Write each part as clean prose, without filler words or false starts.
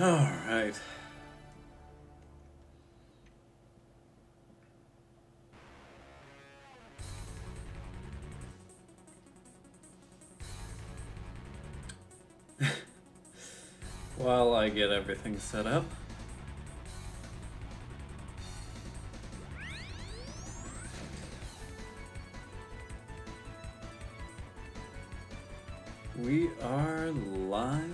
Alright. While I get everything set up. We are live.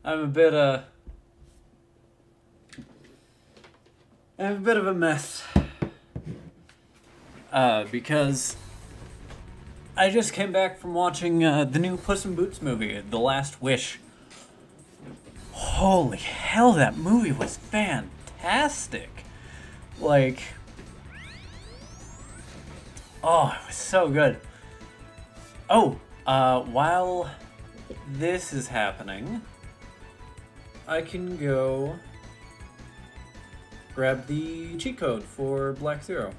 I'm a bit of a mess. Because I just came back from watching the new Puss in Boots movie, The Last Wish. Holy hell, that movie was fantastic. Like, oh, it was so good. Oh, while this is happening, I can go grab the cheat code for Black Zero.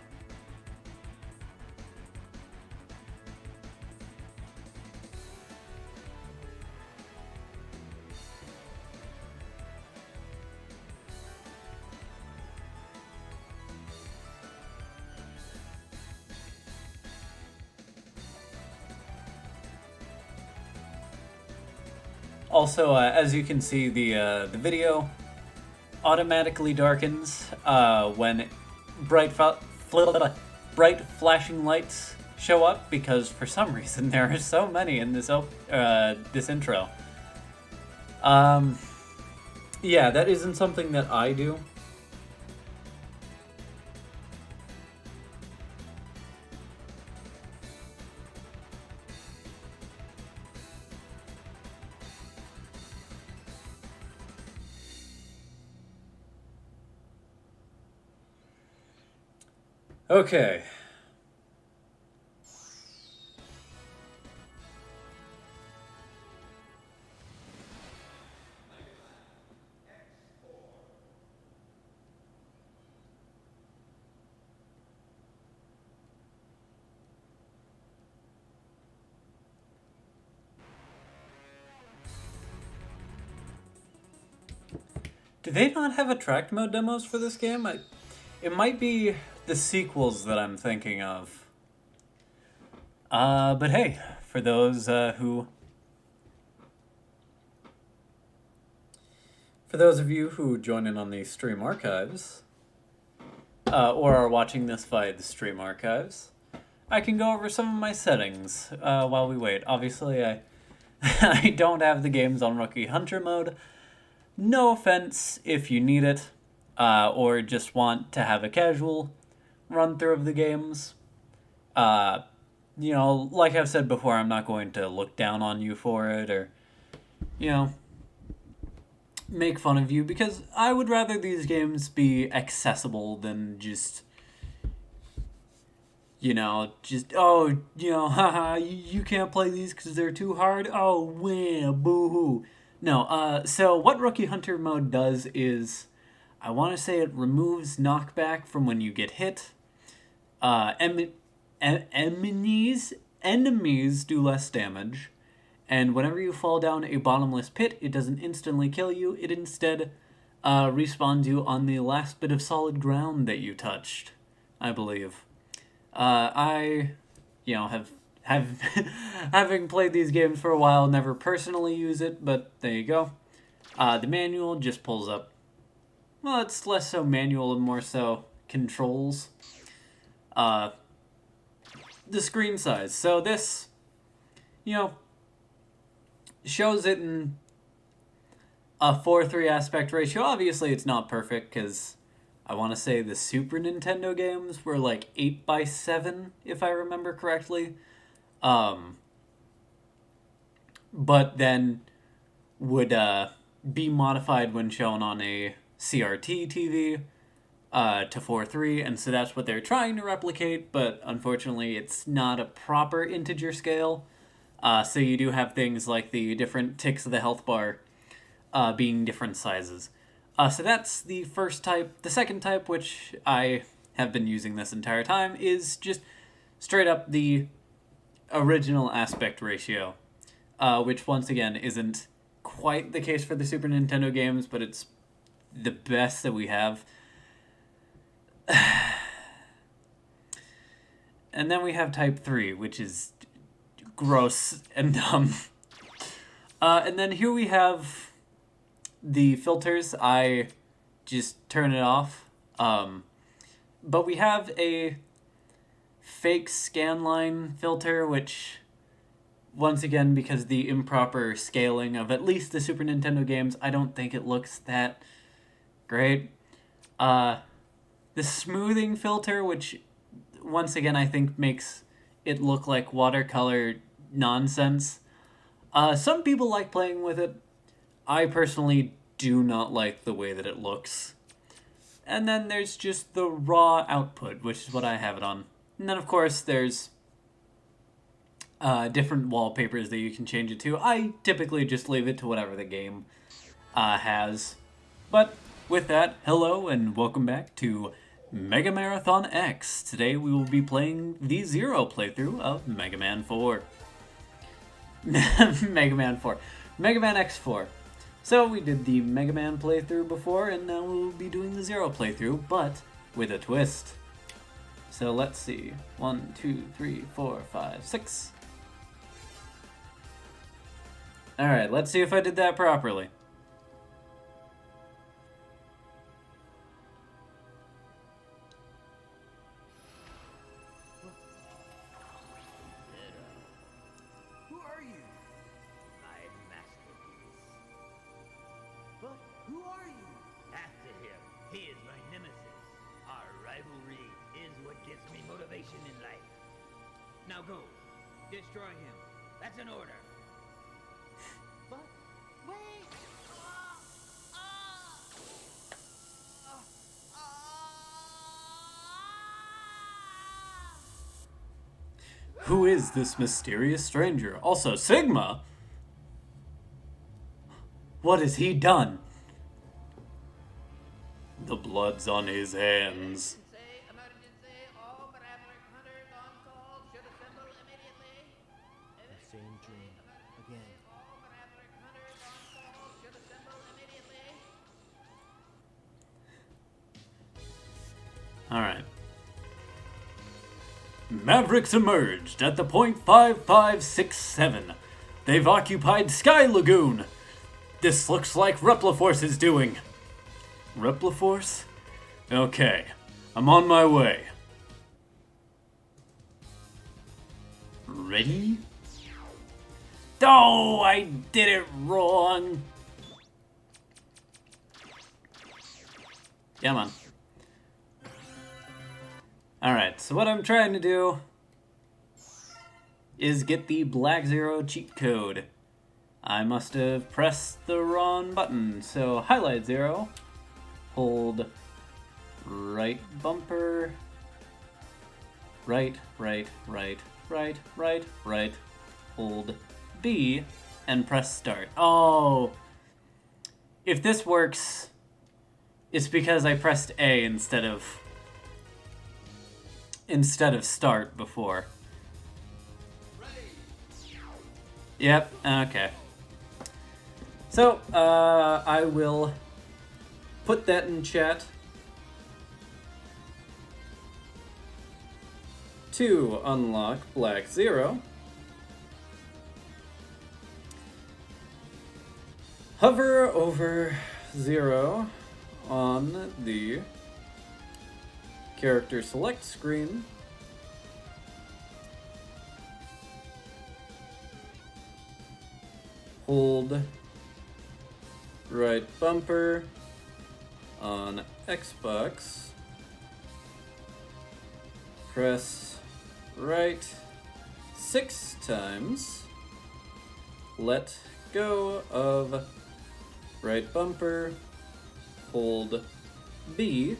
Also, as you can see, the video automatically darkens when bright flashing lights show up, because for some reason there are so many in this this intro. Yeah, that isn't something that I do. Okay. Do they not have attract mode demos for this game? It might be the sequels that I'm thinking of. But hey, for those of you who join in on the stream archives, or are watching this via the stream archives, I can go over some of my settings while we wait. Obviously, I don't have the games on Rookie Hunter mode. No offense if you need it, or just want to have a casual run through of the games. You know, like I've said before, I'm not going to look down on you for it, or, you know, make fun of you, because I would rather these games be accessible than just, oh, haha, you can't play these because they're too hard. Oh, wah, boo-hoo. No, so what Rookie Hunter mode does is, I want to say it removes knockback from when you get hit. Enemies do less damage, and whenever you fall down a bottomless pit, it doesn't instantly kill you. It instead respawns you on the last bit of solid ground that you touched, I believe. I have having played these games for a while, never personally use it, but there you go. The manual just pulls up. Well, it's less so manual and more so controls. The screen size. So this, shows it in a 4:3 aspect ratio. Obviously, it's not perfect, because I want to say the Super Nintendo games were like 8:7, if I remember correctly. But then would be modified when shown on a CRT TV to 4:3, and so that's what they're trying to replicate, but unfortunately it's not a proper integer scale. So you do have things like the different ticks of the health bar being different sizes. So that's the first type. The second type, which I have been using this entire time, is just straight up the original aspect ratio, which once again isn't quite the case for the Super Nintendo games, but it's the best that we have. And then we have type 3, which is gross and dumb. And then here we have the filters. I just turn it off. But we have a fake scanline filter, which, once again, because the improper scaling of at least the Super Nintendo games, I don't think it looks that great. The smoothing filter, which, once again, I think makes it look like watercolor nonsense. Some people like playing with it. I personally do not like the way that it looks. And then there's just the raw output, which is what I have it on. And then, of course, there's different wallpapers that you can change it to. I typically just leave it to whatever the game has. But with that, hello and welcome back to MegaMarathon X. Today we will be playing the Zero playthrough of Megaman 4. Megaman 4. Megaman X4. So we did the Mega Man playthrough before, and now we'll be doing the Zero playthrough, but with a twist. So let's see. 1, 2, 3, 4, 5, 6. Alright, let's see if I did that properly. Now go. Destroy him. That's an order. But wait. Who is this mysterious stranger? Also, Sigma? What has he done? The blood's on his hands. Alright. Mavericks emerged at the point 5567. They've occupied Sky Lagoon. This looks like Repliforce is doing. Repliforce? Okay, I'm on my way. Ready? Oh, I did it wrong. Come on. Alright, so what I'm trying to do is get the Black Zero cheat code. I must have pressed the wrong button. So highlight 0, hold right bumper, right, hold B, and press start. Oh, if this works, it's because I pressed A instead of start before. Yep, okay. So, I will put that in chat. To unlock Black Zero, hover over 0 on the character select screen. Hold right bumper on Xbox. Press right 6 times. Let go of right bumper. Hold B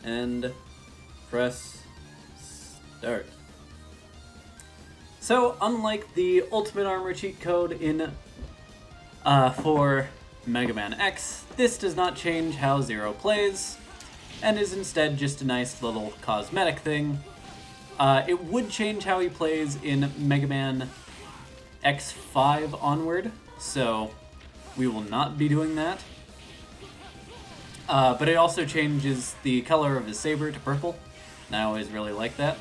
and press start. So, unlike the Ultimate Armor cheat code in for Megaman X, this does not change how Zero plays, and is instead just a nice little cosmetic thing. It would change how he plays in Megaman X5 onward, so we will not be doing that. But it also changes the color of his saber to purple, and I always really like that.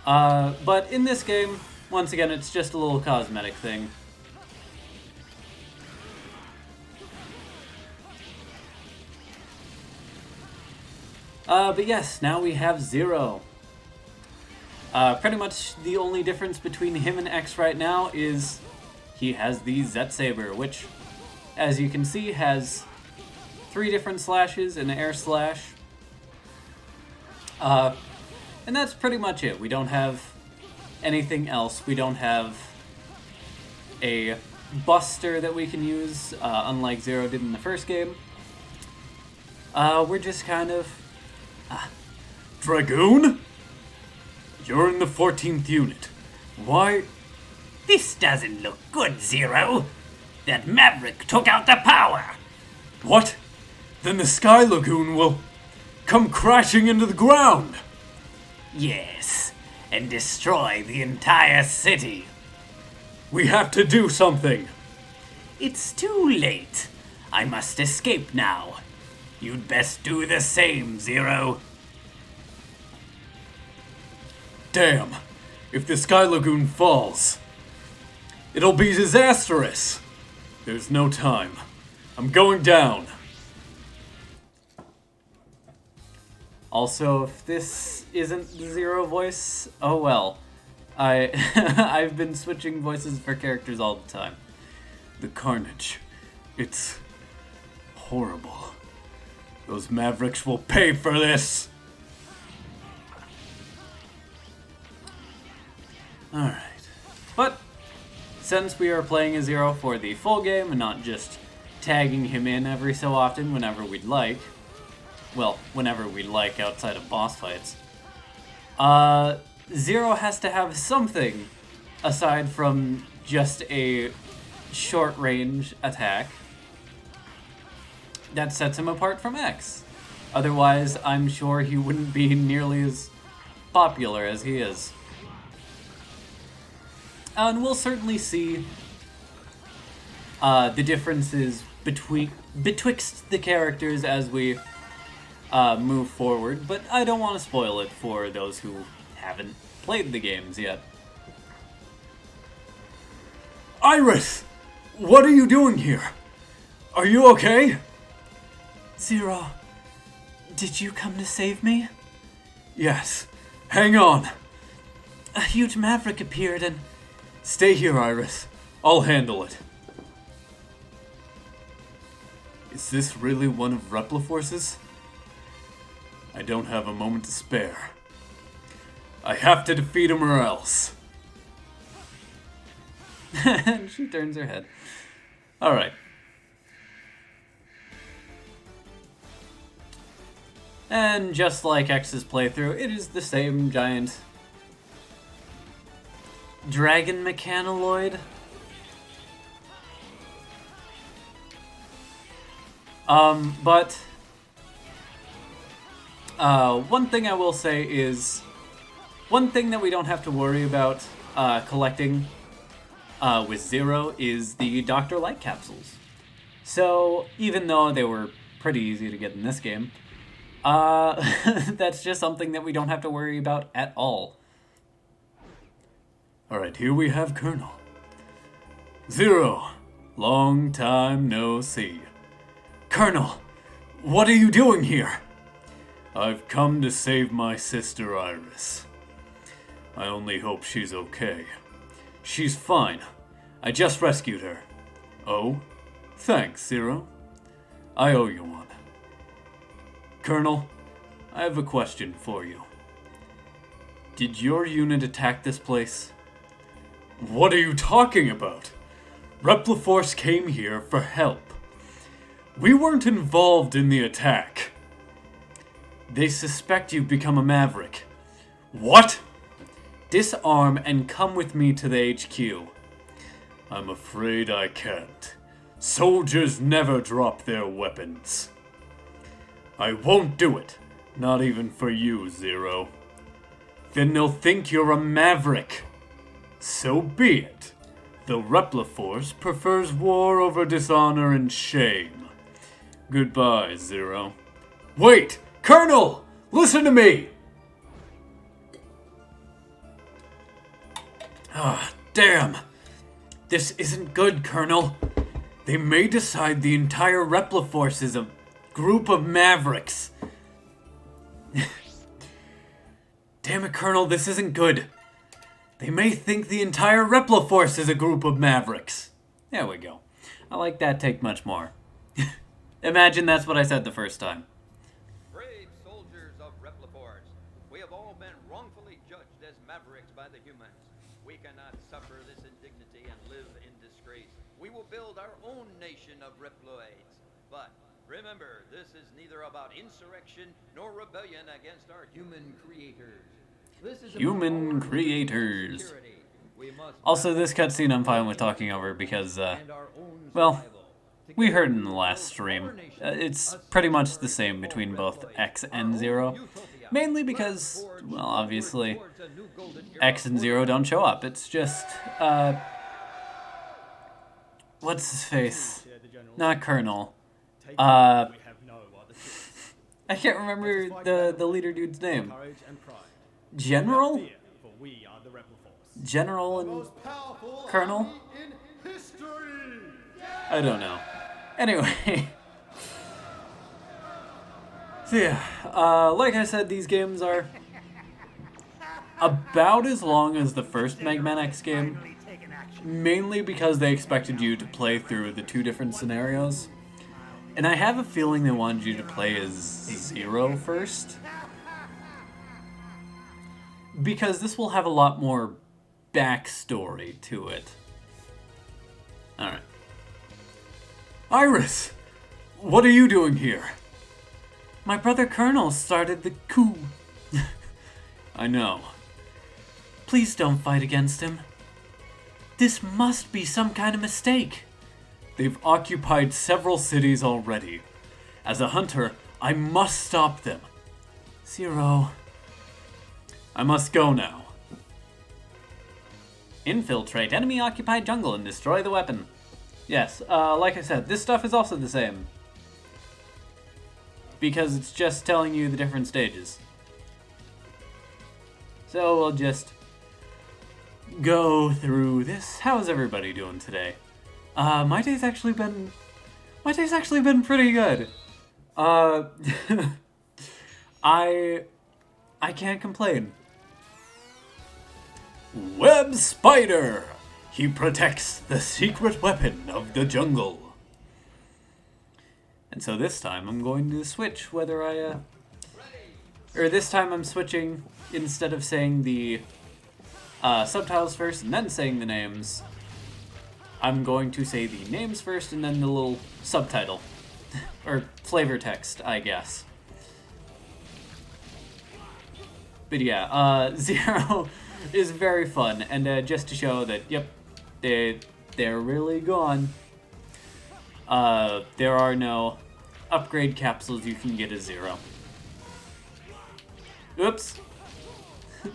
But in this game, once again, it's just a little cosmetic thing. But yes, now we have Zero. Pretty much the only difference between him and X right now is he has the Z-Saber, which, as you can see, has 3 different slashes and an air slash. And that's pretty much it. We don't have anything else. We don't have a buster that we can use, unlike Zero did in the first game. We're just kind of... Dragoon? You're in the 14th unit. Why? This doesn't look good, Zero. That Maverick took out the power. What? Then the Sky Lagoon will come crashing into the ground. Yes, and destroy the entire city. We have to do something. It's too late. I must escape now. You'd best do the same, Zero. Damn. If the Sky Lagoon falls, it'll be disastrous. There's no time. I'm going down. Also, if this isn't the Zero voice, oh well. I've been switching voices for characters all the time. The carnage. It's horrible. Those Mavericks will pay for this. Alright. But, since we are playing as Zero for the full game and not just tagging him in every so often whenever we'd like, well, whenever we like outside of boss fights, Zero has to have something aside from just a short-range attack that sets him apart from X. Otherwise, I'm sure he wouldn't be nearly as popular as he is. And we'll certainly see the differences betwixt the characters as we move forward, but I don't want to spoil it for those who haven't played the games yet. Iris! What are you doing here? Are you okay? Zero, did you come to save me? Yes. Hang on. A huge Maverick appeared and... Stay here, Iris. I'll handle it. Is this really one of Repliforce's? I don't have a moment to spare. I have to defeat him or else. And she turns her head. Alright. And just like X's playthrough, it is the same giant dragon mechanoid. But one thing I will say is, one thing that we don't have to worry about collecting with Zero is the Dr. Light capsules. So even though they were pretty easy to get in this game, that's just something that we don't have to worry about at all. Alright, here we have Colonel. Zero, long time no see. Colonel, what are you doing here? I've come to save my sister Iris. I only hope she's okay. She's fine. I just rescued her. Oh, thanks, Zero. I owe you one. Colonel, I have a question for you. Did your unit attack this place? What are you talking about? Repliforce came here for help. We weren't involved in the attack. They suspect you've become a Maverick. What? Disarm and come with me to the HQ. I'm afraid I can't. Soldiers never drop their weapons. I won't do it. Not even for you, Zero. Then they'll think you're a maverick. So be it. The Repliforce prefers war over dishonor and shame. Goodbye, Zero. Wait! Colonel! Listen to me! Ah, damn. This isn't good, Colonel. They may decide the entire Repliforce is a group of mavericks. Damn it, Colonel, this isn't good. They may think the entire Repliforce is a group of mavericks. There we go. I like that take much more. Imagine that's what I said the first time. Brave soldiers of Repliforce, we have all been wrongfully judged as mavericks by the humans. We cannot suffer this indignity and live in disgrace. We will build our own nation of Reploids. But remember, this is neither about insurrection nor rebellion against our human creators. This is Human about our creators. security. We must Also, this cutscene I'm fine with talking over because, and our own well, survival. we heard in the last stream. It's pretty much the same between both X and Zero. Mainly because, well, obviously, X and Zero don't show up. It's just, what's his face? Not Colonel. I can't remember the leader dude's name. General? General and Colonel? I don't know. Anyway. So yeah, like I said, these games are about as long as the first Megaman X game. Mainly because they expected you to play through the two different scenarios. And I have a feeling they wanted you to play as Zero first. Because this will have a lot more backstory to it. Alright. Iris! What are you doing here? My brother Colonel started the coup. I know. Please don't fight against him. This must be some kind of mistake. They've occupied several cities already. As a hunter, I must stop them. Zero. I must go now. Infiltrate enemy-occupied jungle and destroy the weapon. Yes, like I said, this stuff is also the same. Because it's just telling you the different stages. So we'll just go through this. How's everybody doing today? My day's actually been pretty good. I can't complain. Web Spider! He protects the secret weapon of the jungle. And so this time I'm going to switch whether or this time I'm switching, instead of saying the subtitles first and then saying the names, I'm going to say the names first and then the little subtitle. Or flavor text, I guess. But yeah, Zero is very fun, and just to show that, yep, they're really gone. There are no upgrade capsules you can get as Zero. Oops.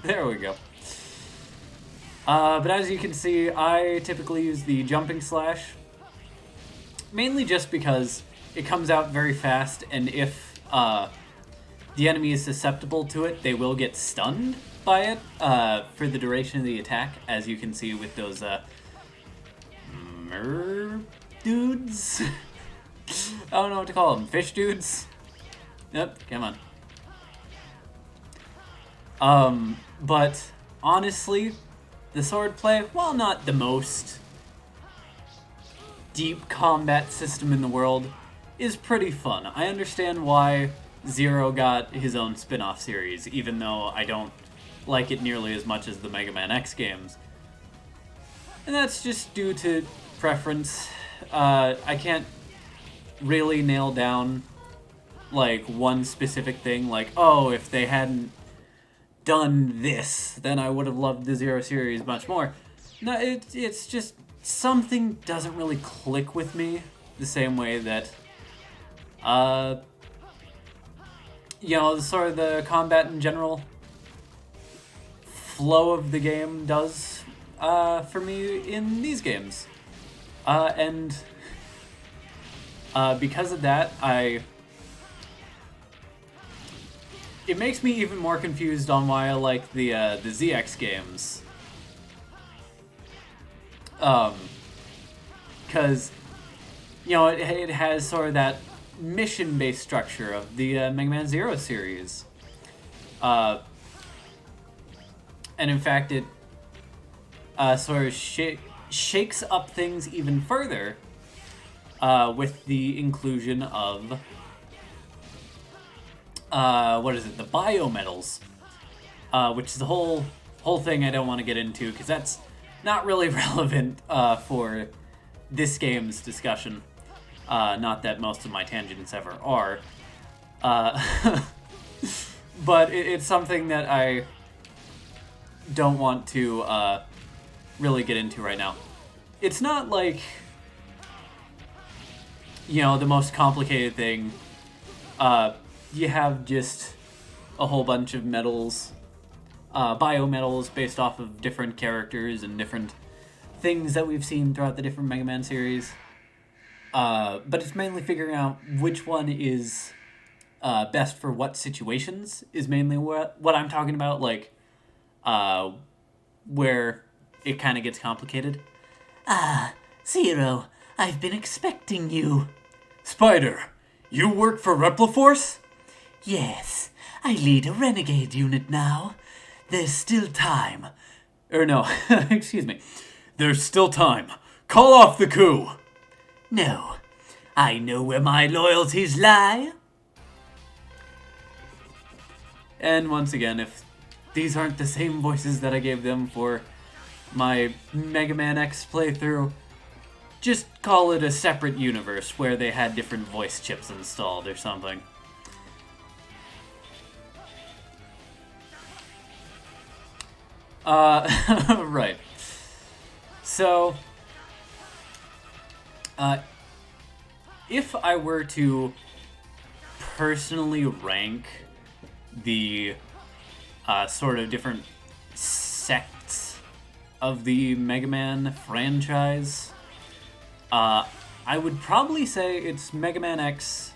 There we go. But as you can see, I typically use the jumping slash. Mainly just because it comes out very fast, and if the enemy is susceptible to it, they will get stunned by it for the duration of the attack, as you can see with those dudes? I don't know what to call them. Fish dudes? Yep, come on. But honestly, the swordplay, while not the most deep combat system in the world, is pretty fun. I understand why Zero got his own spin-off series, even though I don't like it nearly as much as the Megaman X games. And that's just due to preference. I can't really nail down like one specific thing, like, oh, if they hadn't done this, then I would have loved the Zero series much more. No, it's just something doesn't really click with me the same way that, you know, sort of the combat in general flow of the game does, for me in these games. And because of that, it makes me even more confused on why I like the ZX games. Because, you know, it has sort of that mission-based structure of the Mega Man Zero series. And in fact, it sort of shakes up things even further with the inclusion of the biometals, which is the whole thing I don't want to get into because that's not really relevant for this game's discussion. Not that most of my tangents ever are, but it's something that I don't want to really get into right now. It's not like, you know, the most complicated thing. You have just a whole bunch of metals, biometals based off of different characters and different things that we've seen throughout the different Mega Man series. But it's mainly figuring out which one is best for what situations is mainly what I'm talking about, like, where it kind of gets complicated. Ah, Zero, I've been expecting you. Spider, you work for Repliforce? Yes, I lead a renegade unit now. There's still time. No, excuse me. There's still time. Call off the coup! No, I know where my loyalties lie. And once again, if these aren't the same voices that I gave them for my Mega Man X playthrough, just call it a separate universe where they had different voice chips installed or something. Right. So, if I were to personally rank the sort of different sects of the Mega Man franchise, I would probably say it's Mega Man X,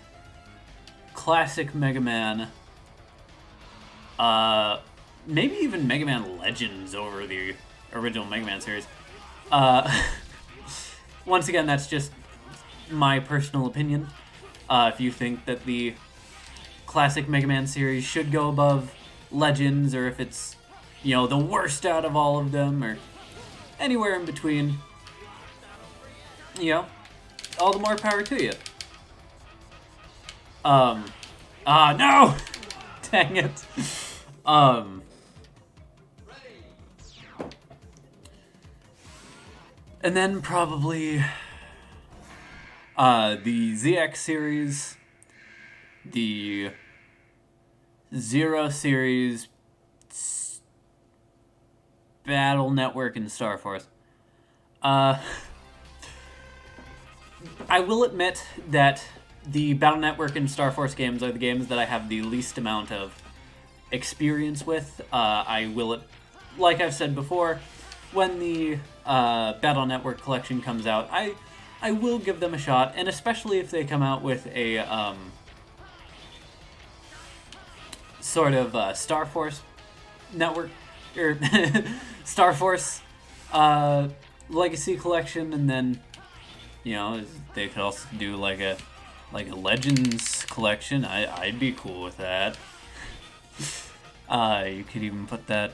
Classic Mega Man, maybe even Mega Man Legends over the original Mega Man series. Once again, that's just my personal opinion. If you think that the Classic Mega Man series should go above Legends, or if it's, you know, the worst out of all of them, or anywhere in between, you know, all the more power to you. No! Dang it. And then probably the ZX series, the Zero series, Battle Network, and Star Force. I will admit that the Battle Network and Star Force games are the games that I have the least amount of experience with. I will, like I've said before, when the Battle Network collection comes out, I will give them a shot, and especially if they come out with a sort of Star Force network, or Star Force Legacy collection, and then, you know, they could also do like a Legends collection. I'd be cool with that. You could even put that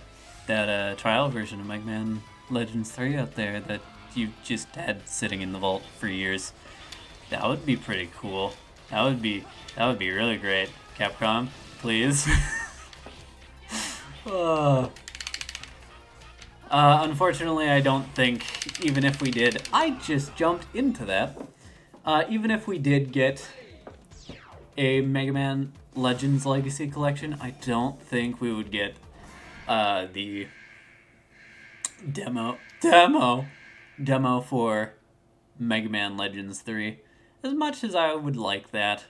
trial version of Mega Man Legends 3 out there that you just had sitting in the vault for years. That would be pretty cool. That would be really great. Capcom, please. Unfortunately, I don't think, even if we did, I just jumped into that. Even if we did get a Mega Man Legends Legacy collection, I don't think we would get the demo for Mega Man Legends 3, as much as I would like that.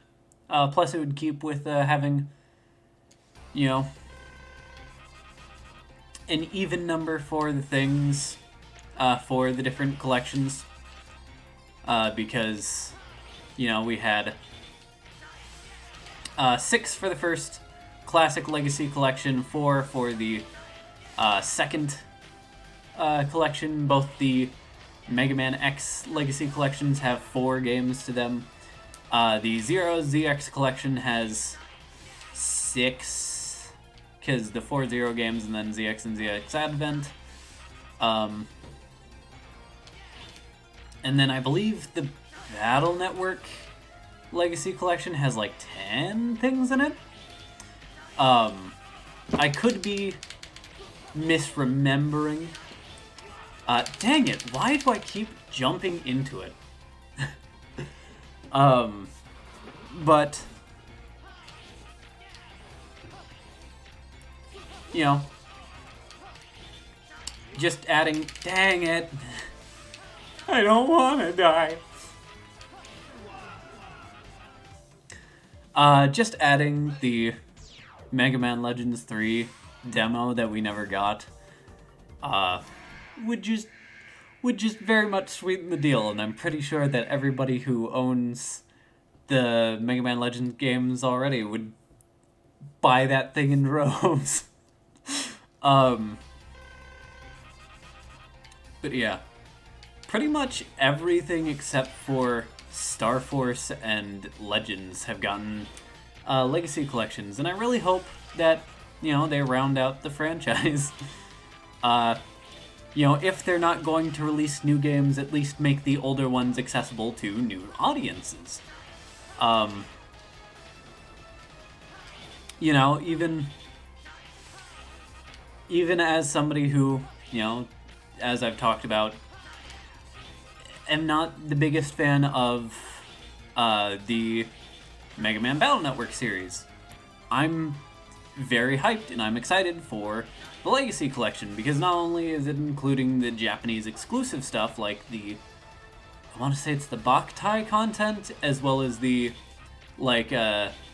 Plus, it would keep with having, you know, an even number for the things for the different collections. Because, you know, we had 6 for the first Classic Legacy Collection, 4 for the second collection. Both the Mega Man X Legacy Collections have 4 games to them. The Zero ZX Collection has 6, because the 4 Zero games and then ZX and ZX Advent. And then I believe the Battle Network Legacy Collection has like 10 things in it. I could be misremembering. Dang it, why do I keep jumping into it? But, you know, just adding, dang it, I don't want to die. Just adding the Mega Man Legends 3 demo that we never got, would just very much sweeten the deal, and I'm pretty sure that everybody who owns the Mega Man Legends games already would buy that thing in droves. But yeah, pretty much everything except for Star Force and Legends have gotten legacy collections, and I really hope that, you know, they round out the franchise. You know, if they're not going to release new games, at least make the older ones accessible to new audiences. You know, even as somebody who, you know, as I've talked about, am not the biggest fan of the Mega Man Battle Network series, I'm very hyped and I'm excited for the Legacy Collection, because not only is it including the Japanese exclusive stuff like the, I want to say it's the Boktai content, as well as the like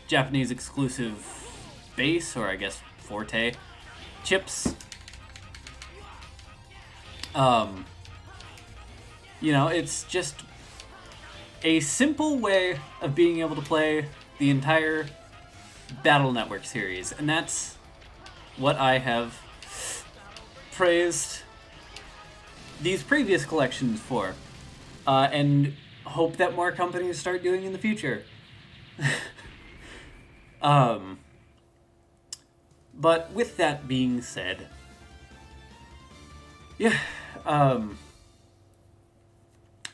Japanese exclusive base, or I guess Forte chips. You know, it's just a simple way of being able to play the entire Battle Network series, and that's what I have praised these previous collections for, and hope that more companies start doing in the future. But with that being said, yeah, I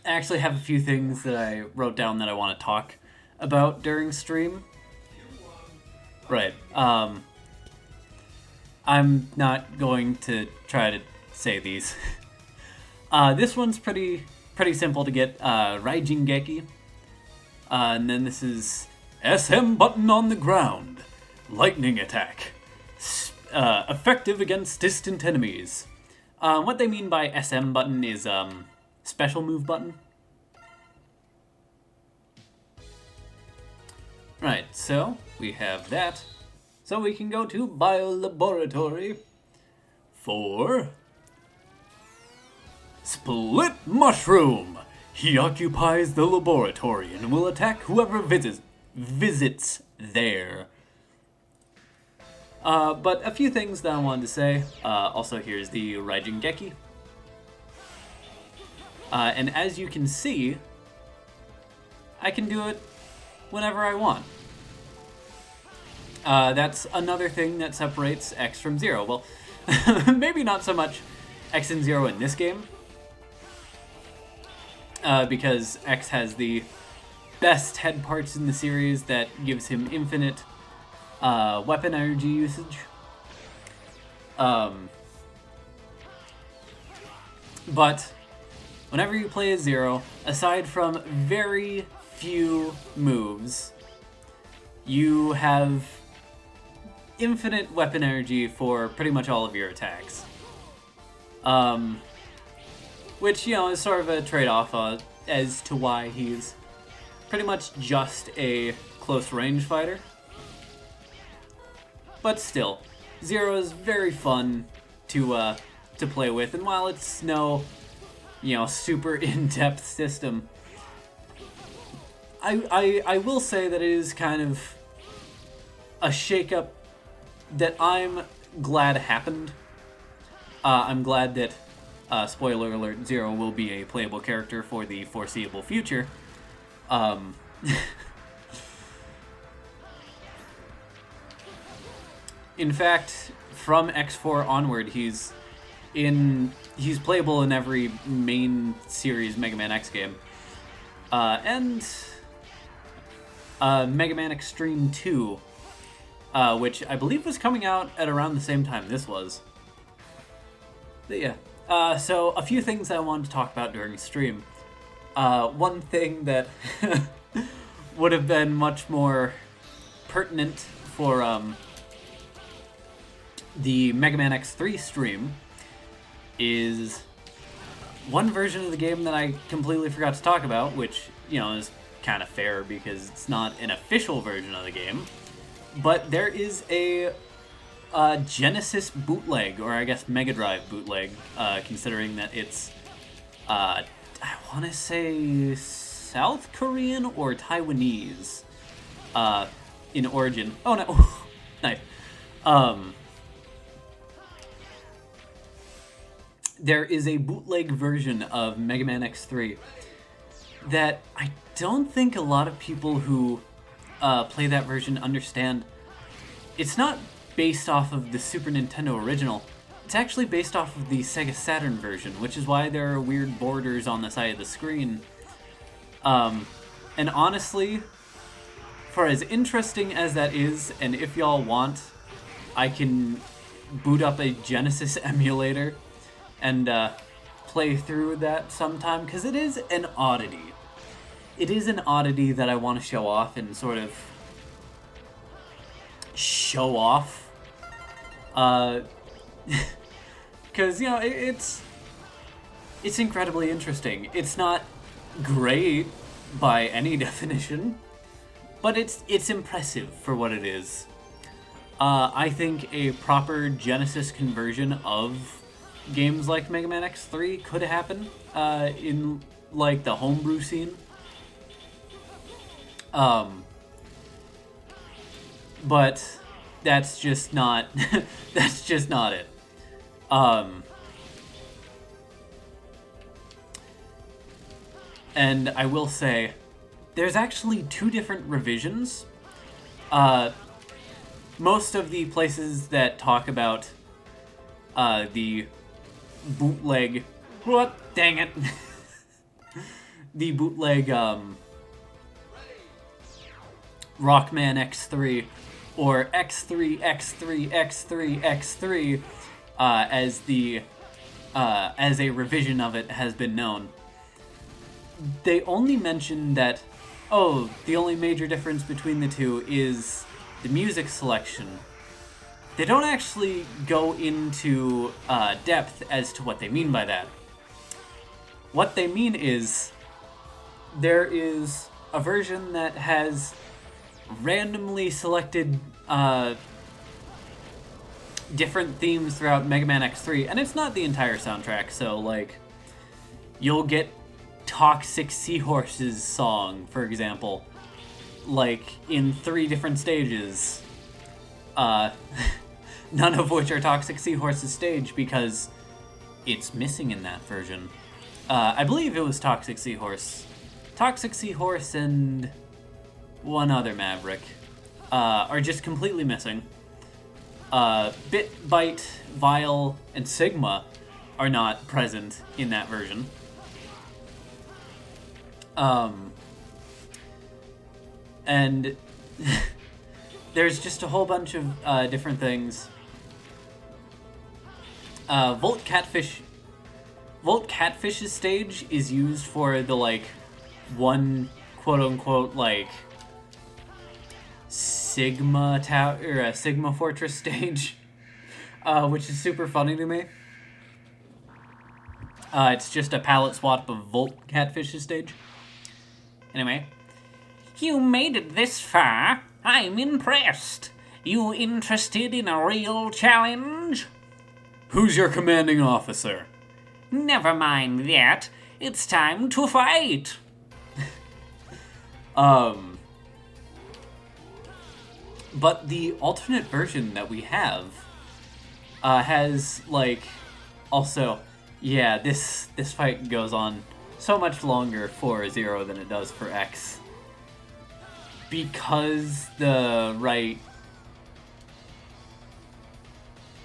actually have a few things that I wrote down that I want to talk about during stream. Right. I'm not going to try to say these. This one's pretty simple to get. Raijin Geki. And then this is SM button on the ground. Lightning attack. Effective against distant enemies. What they mean by SM button is special move button. Right, so we have that. So we can go to Biolaboratory for Split Mushroom. He occupies the laboratory and will attack whoever visits there. But a few things that I wanted to say. Also, here's the Raijin Geki. And as you can see, I can do it whenever I want. That's another thing that separates X from Zero. Well, maybe not so much X and Zero in this game, because X has the best head parts in the series that gives him infinite weapon energy usage. But whenever you play as Zero, aside from very few moves, you have infinite weapon energy for pretty much all of your attacks. Which, you know, is sort of a trade-off as to why he's pretty much just a close-range fighter. But still, Zero is very fun to play with, and while it's no, you know, super in-depth system, I will say that it is kind of a shakeup that I'm glad happened. I'm glad that, spoiler alert, Zero will be a playable character for the foreseeable future. In fact, from X4 onward, he's playable in every main series Mega Man X game. And Mega Man Xtreme 2, which I believe was coming out at around the same time this was. But yeah, so a few things I wanted to talk about during stream. One thing that would have been much more pertinent for the Mega Man X3 stream is one version of the game that I completely forgot to talk about, which, you know, is kind of fair because it's not an official version of the game. But there is a Genesis bootleg, or I guess Mega Drive bootleg, considering that it's, I want to say South Korean or Taiwanese in origin. Oh no, nice. There is a bootleg version of Mega Man X3 that I don't think a lot of people who play that version understand. It's not based off of the Super Nintendo original. It's actually based off of the Sega Saturn version, which is why there are weird borders on the side of the screen. And honestly, for as interesting as that is, and if y'all want, I can boot up a Genesis emulator and play through that sometime, because it is an oddity. It is an oddity that I want to show off and sort of show off. Because, you know, it's incredibly interesting. It's not great by any definition, but it's impressive for what it is. I think a proper Genesis conversion of games like Mega Man X3 could happen in, like, the homebrew scene. But that's just not that's just not it. And I will say, there's actually two different revisions. Most of the places that talk about the bootleg... What? Dang it. The bootleg Rockman X3 or X3, X3, X3, X3 as a revision of it has been known. They only mention that, oh, the only major difference between the two is the music selection. They don't actually go into depth as to what they mean by that. What they mean is there is a version that has randomly selected different themes throughout Mega Man X3, and it's not the entire soundtrack, so, like, you'll get Toxic Seahorse's song, for example, like, in 3 different stages, none of which are Toxic Seahorse's stage, because it's missing in that version. I believe it was Toxic Seahorse, and one other Maverick are just completely missing. Bit, Byte, Vile, and Sigma are not present in that version. And there's just a whole bunch of different things. Volt Catfish's stage is used for the, like, one quote-unquote, like, Sigma Tower or a Sigma Fortress stage, which is super funny to me. It's just a palette swap of Volt Catfish's stage. Anyway. You made it this far. I'm impressed. You interested in a real challenge? Who's your commanding officer? Never mind that. It's time to fight. But the alternate version that we have has, like, also, yeah, this fight goes on so much longer for Zero than it does for X. Because the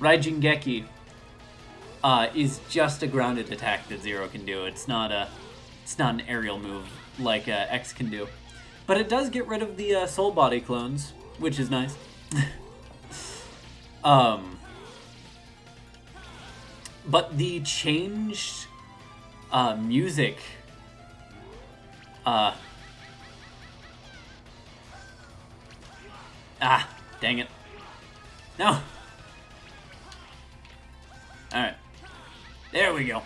Raijingeki is just a grounded attack that Zero can do. It's not an aerial move like X can do. But it does get rid of the Soul Body clones, which is nice. But the changed music dang it. No! Alright. There we go.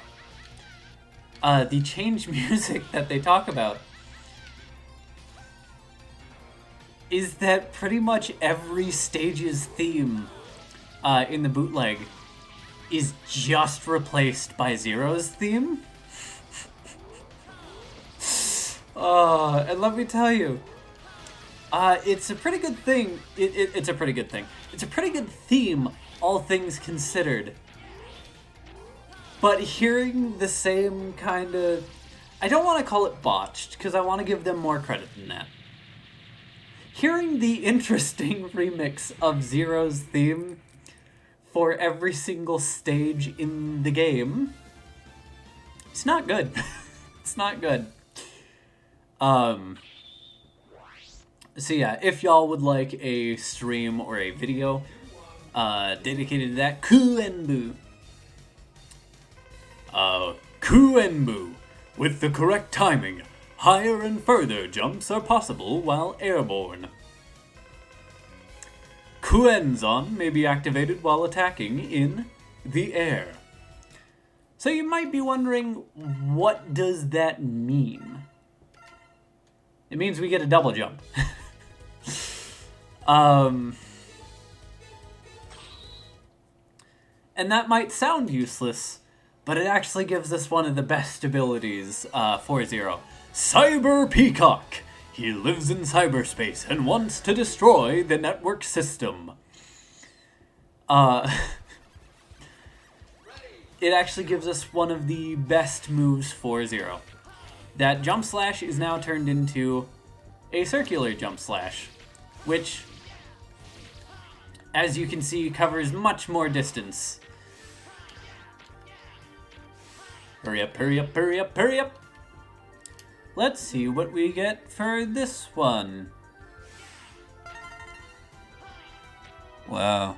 The changed music that they talk about is that pretty much every stage's theme in the bootleg is just replaced by Zero's theme. And let me tell you, it's a pretty good thing. It's a pretty good thing. It's a pretty good theme, all things considered. But hearing the same kind of... I don't want to call it botched, because I want to give them more credit than that. Hearing the interesting remix of Zero's theme for every single stage in the game, it's not good. It's not good. So yeah, if y'all would like a stream or a video dedicated to that, Kuenbu. Kuenbu. With the correct timing, higher and further jumps are possible while airborne. Kuenzon may be activated while attacking in the air. So you might be wondering, what does that mean? It means we get a double jump. And that might sound useless, but it actually gives us one of the best abilities for Zero. Cyber Peacock. He lives in cyberspace and wants to destroy the network system. It actually gives us one of the best moves for Zero. That jump slash is now turned into a circular jump slash, which, as you can see, covers much more distance. Hurry up, hurry up, hurry up, hurry up! Let's see what we get for this one. Wow.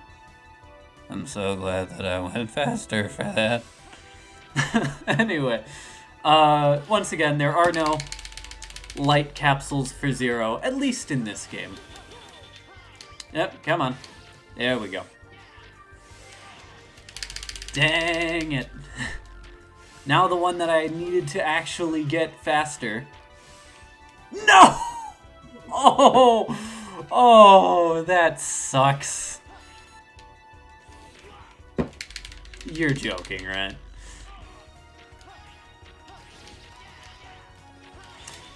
I'm so glad that I went faster for that. Anyway, once again, there are no light capsules for Zero, at least in this game. Yep, come on. There we go. Dang it. Now the one that I needed to actually get faster. No! Oh, that sucks. You're joking, right?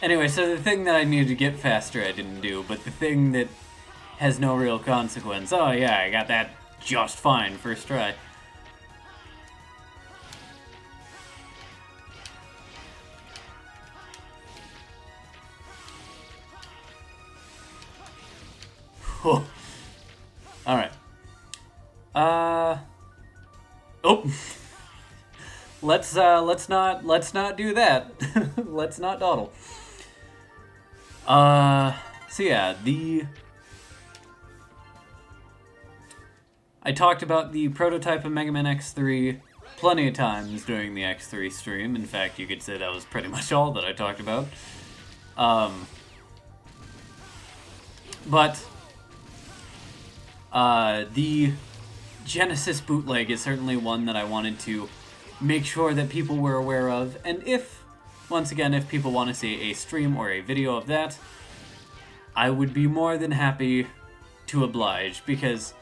Anyway, so the thing that I needed to get faster I didn't do, but the thing that has no real consequence, oh yeah, I got that just fine first try. Oh. Alright. Oh. Let's not do that. Let's not dawdle. So yeah, I talked about the prototype of Megaman X3 plenty of times during the X3 stream. In fact, you could say that was pretty much all that I talked about. But The Genesis bootleg is certainly one that I wanted to make sure that people were aware of, and once again, if people want to see a stream or a video of that, I would be more than happy to oblige, because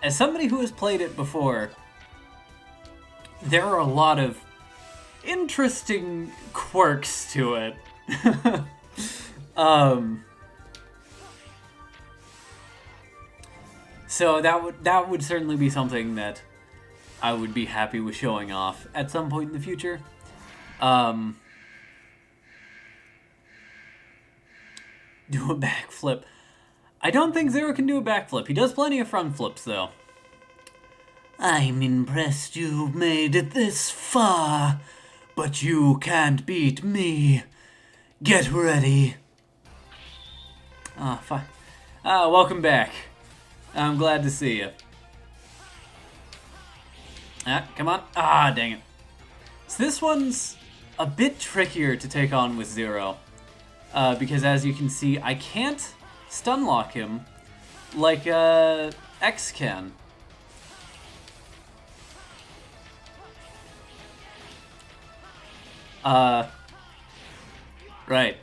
as somebody who has played it before, there are a lot of interesting quirks to it. So that would certainly be something that I would be happy with showing off at some point in the future. Do a backflip. I don't think Zero can do a backflip. He does plenty of front flips, though. I'm impressed you've made it this far, but you can't beat me. Get ready. Fine. Welcome back. I'm glad to see you. Come on. Dang it. So this one's a bit trickier to take on with Zero. Because as you can see, I can't stun lock him like X can. Right.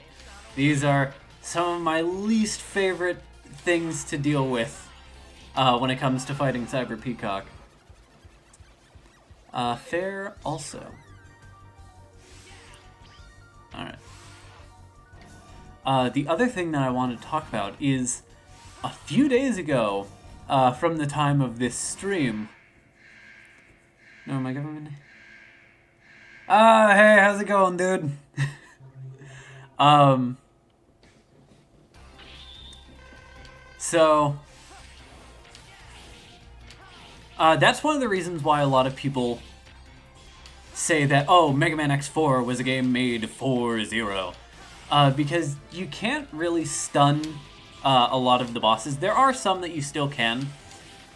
These are some of my least favorite things to deal with when it comes to fighting Cyber Peacock. Fair also. Alright. The other thing that I want to talk about is a few days ago, from the time of this stream. No, am I going? Hey, how's it going, dude? So, that's one of the reasons why a lot of people say that, oh, Megaman X4 was a game made for Zero. Because you can't really stun a lot of the bosses. There are some that you still can,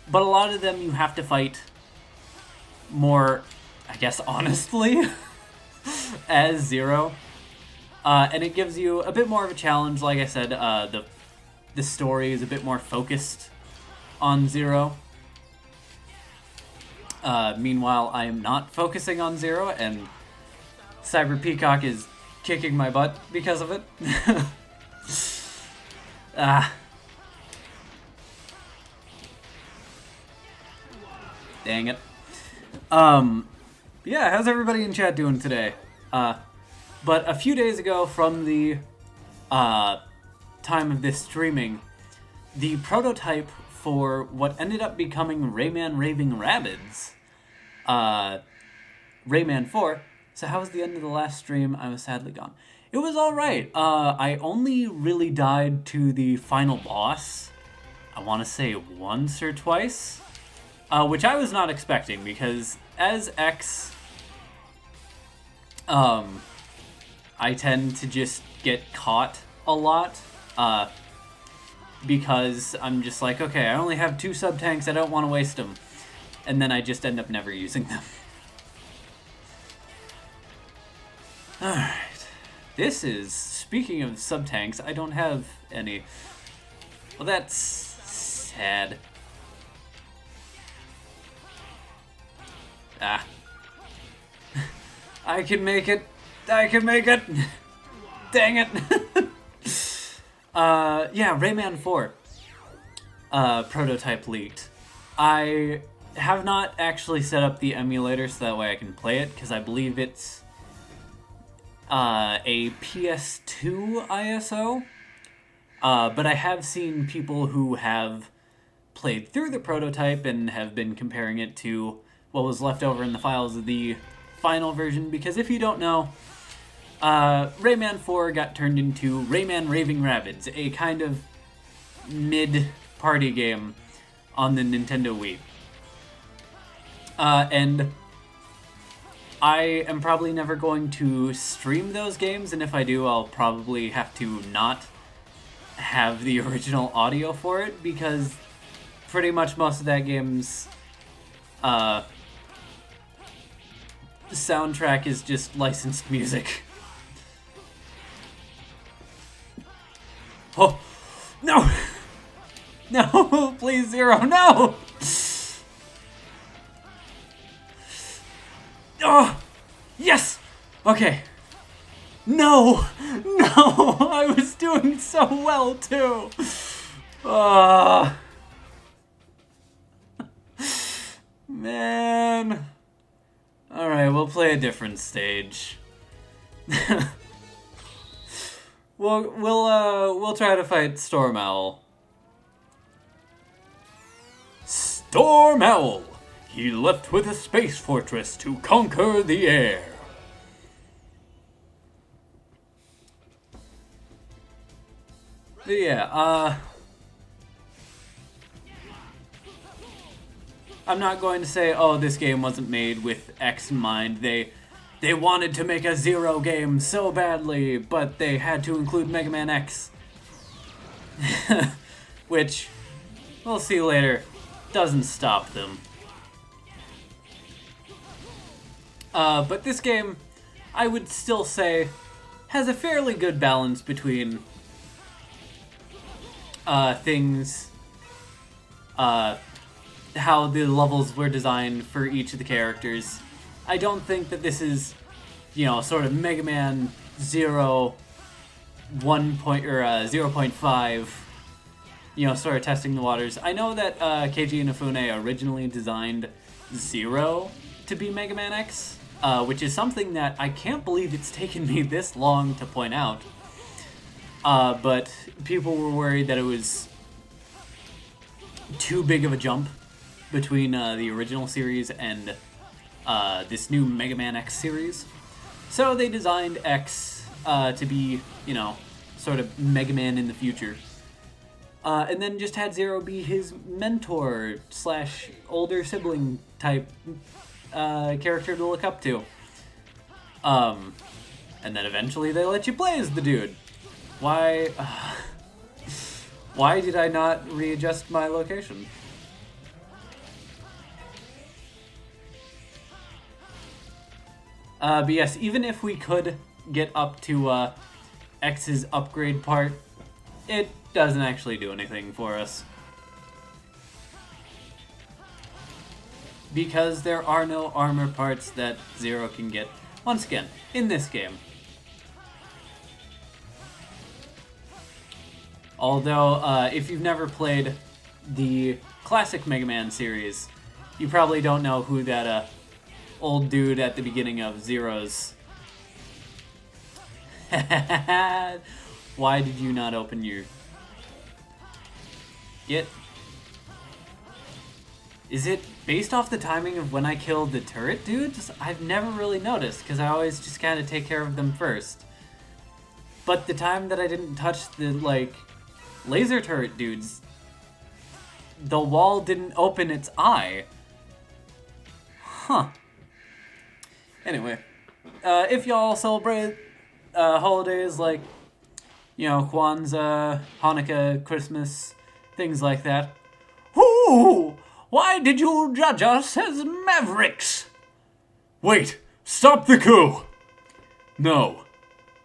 but a lot of them you have to fight more, I guess, honestly, as Zero. And it gives you a bit more of a challenge. Like I said, the story is a bit more focused on Zero. Meanwhile, I am not focusing on Zero, and Cyber Peacock is kicking my butt because of it. Dang it. Yeah, how's everybody in chat doing today? But a few days ago from the time of this streaming, the prototype for what ended up becoming Rayman Raving Rabbids, Rayman 4. So how was the end of the last stream? I was sadly gone. It was alright. I only really died to the final boss, I want to say once or twice, which I was not expecting, because as X, I tend to just get caught a lot, because I'm just like, okay, I only have 2 sub-tanks, I don't want to waste them, and then I just end up never using them. Alright, this is, speaking of sub-tanks, I don't have any. Well, that's sad. I can make it. I can make it. Dang it. Yeah, Rayman 4 prototype leaked. I have not actually set up the emulator so that way I can play it, because I believe it's a PS2 ISO. But I have seen people who have played through the prototype and have been comparing it to what was left over in the files of the final version, because if you don't know, Rayman 4 got turned into Rayman Raving Rabbids, a kind of mid-party game on the Nintendo Wii. And I am probably never going to stream those games, and if I do, I'll probably have to not have the original audio for it, because pretty much most of that game's soundtrack is just licensed music. Oh, no! No, please, Zero, no! Oh, yes! Okay. No! No! I was doing so well, too! Man. Alright, we'll play a different stage. We'll try to fight Storm Owl. Storm Owl! He left with a space fortress to conquer the air. But yeah, I'm not going to say, oh, this game wasn't made with X in mind. They wanted to make a Zero game so badly, but they had to include Megaman X. Which, we'll see later, doesn't stop them. But this game, I would still say, has a fairly good balance between things, how the levels were designed for each of the characters. I don't think that this is, you know, sort of Mega Man 0, 0.5, you know, sort of testing the waters. I know that Keiji Inafune originally designed Zero to be Mega Man X, which is something that I can't believe it's taken me this long to point out. But people were worried that it was too big of a jump between the original series and this new Mega Man X series. So they designed X to be, you know, sort of Mega Man in the future. And then just had Zero be his mentor / older sibling type character to look up to. And then eventually they let you play as the dude. Why did I not readjust my location? But yes, even if we could get up to X's upgrade part, it doesn't actually do anything for us. Because there are no armor parts that Zero can get, once again, in this game. Although, if you've never played the classic Mega Man series, you probably don't know who that old dude at the beginning of Zero's... Why did you not open your... Is it based off the timing of when I killed the turret dudes? I've never really noticed, because I always just kind of take care of them first. But the time that I didn't touch the, like, laser turret dudes, the wall didn't open its eye. Huh. Anyway, if y'all celebrate holidays like, you know, Kwanzaa, Hanukkah, Christmas, things like that. Ooh! Why did you judge us as mavericks? Wait! Stop the coup! No.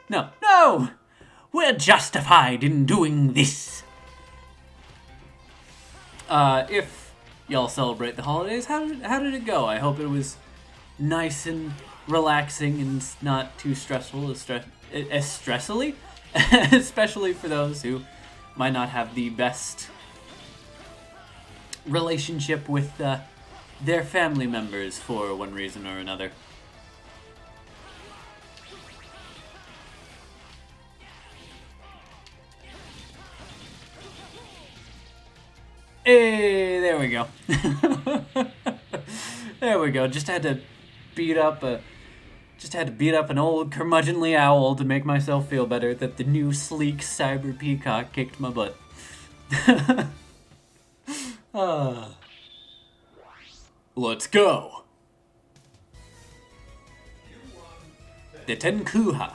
No! We're justified in doing this. If y'all celebrate the holidays, how did it go? I hope it was nice and relaxing and not too stressful, as stressfully, especially for those who might not have the best relationship with their family members for one reason or another. Hey, there we go. There we go. Just had to beat up an old curmudgeonly owl to make myself feel better that the new sleek cyber peacock kicked my butt. Let's go. The Tenkuha.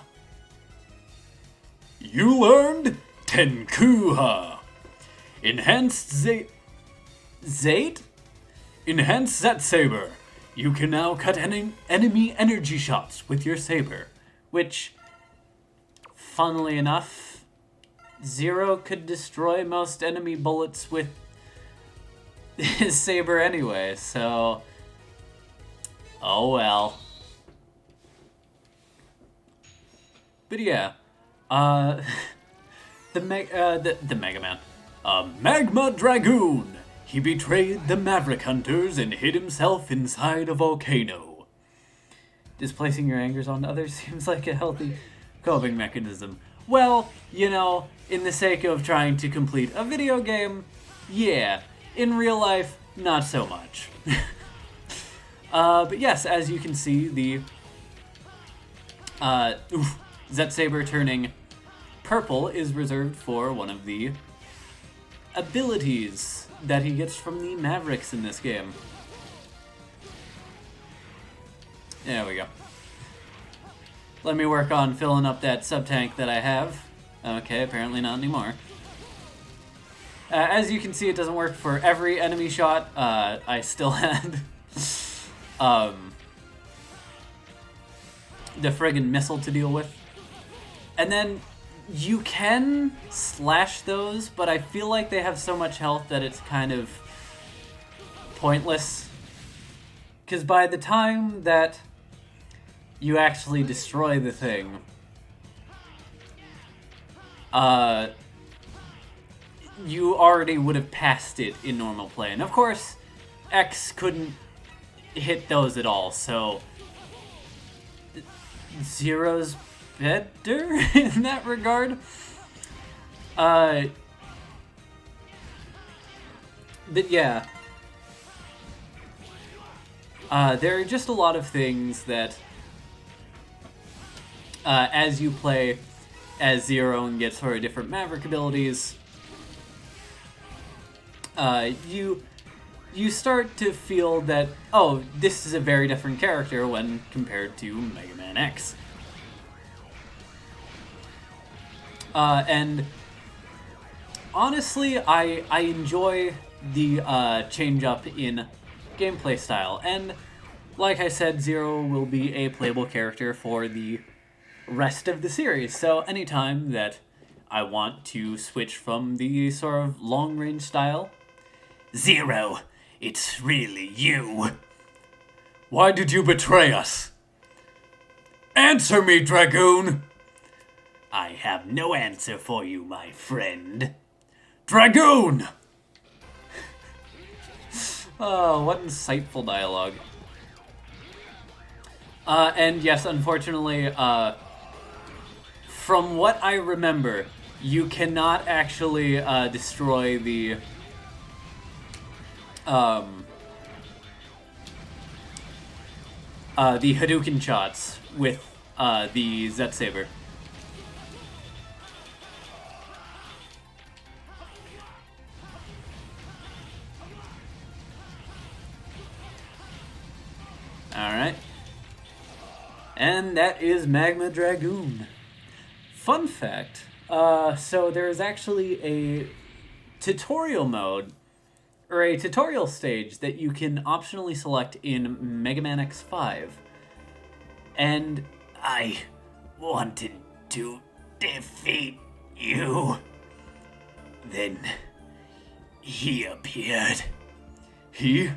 You learned Tenkuha. Enhanced Zate? Enhanced Zet Saber. You can now cut enemy energy shots with your saber. Which, funnily enough, Zero could destroy most enemy bullets with his saber anyway, so... Oh well. But yeah, the Megaman. A magma dragoon! He betrayed the Maverick Hunters and hid himself inside a volcano. Displacing your angers on others seems like a healthy coping mechanism. Well, you know, in the sake of trying to complete a video game, yeah. In real life, not so much. But yes, as you can see, the Z-Saber turning purple is reserved for one of the abilities that he gets from the Mavericks in this game. There we go. Let me work on filling up that sub-tank that I have. Okay, apparently not anymore. As you can see, it doesn't work for every enemy shot. I still had the friggin' missile to deal with. And then you can slash those, but I feel like they have so much health that it's kind of pointless. Because by the time that you actually destroy the thing, you already would have passed it in normal play. And of course, X couldn't hit those at all, so Zero's better in that regard. But yeah, there are just a lot of things that, as you play as Zero and get sort of different Maverick abilities, you start to feel that, oh, this is a very different character when compared to Megaman X. And honestly, I enjoy the change up in gameplay style. And like I said, Zero will be a playable character for the rest of the series. So anytime that I want to switch from the sort of long-range style, Zero, it's really you. Why did you betray us? Answer me, Dragoon! I have no answer for you, my friend. Dragoon! Oh, what insightful dialogue. And yes, unfortunately, from what I remember, you cannot actually destroy the Hadouken shots with the Z-Saber. Alright. And that is Magma Dragoon. Fun fact, so there is actually a tutorial mode, or a tutorial stage that you can optionally select in Megaman X5. And I wanted to defeat you. Then he appeared. He?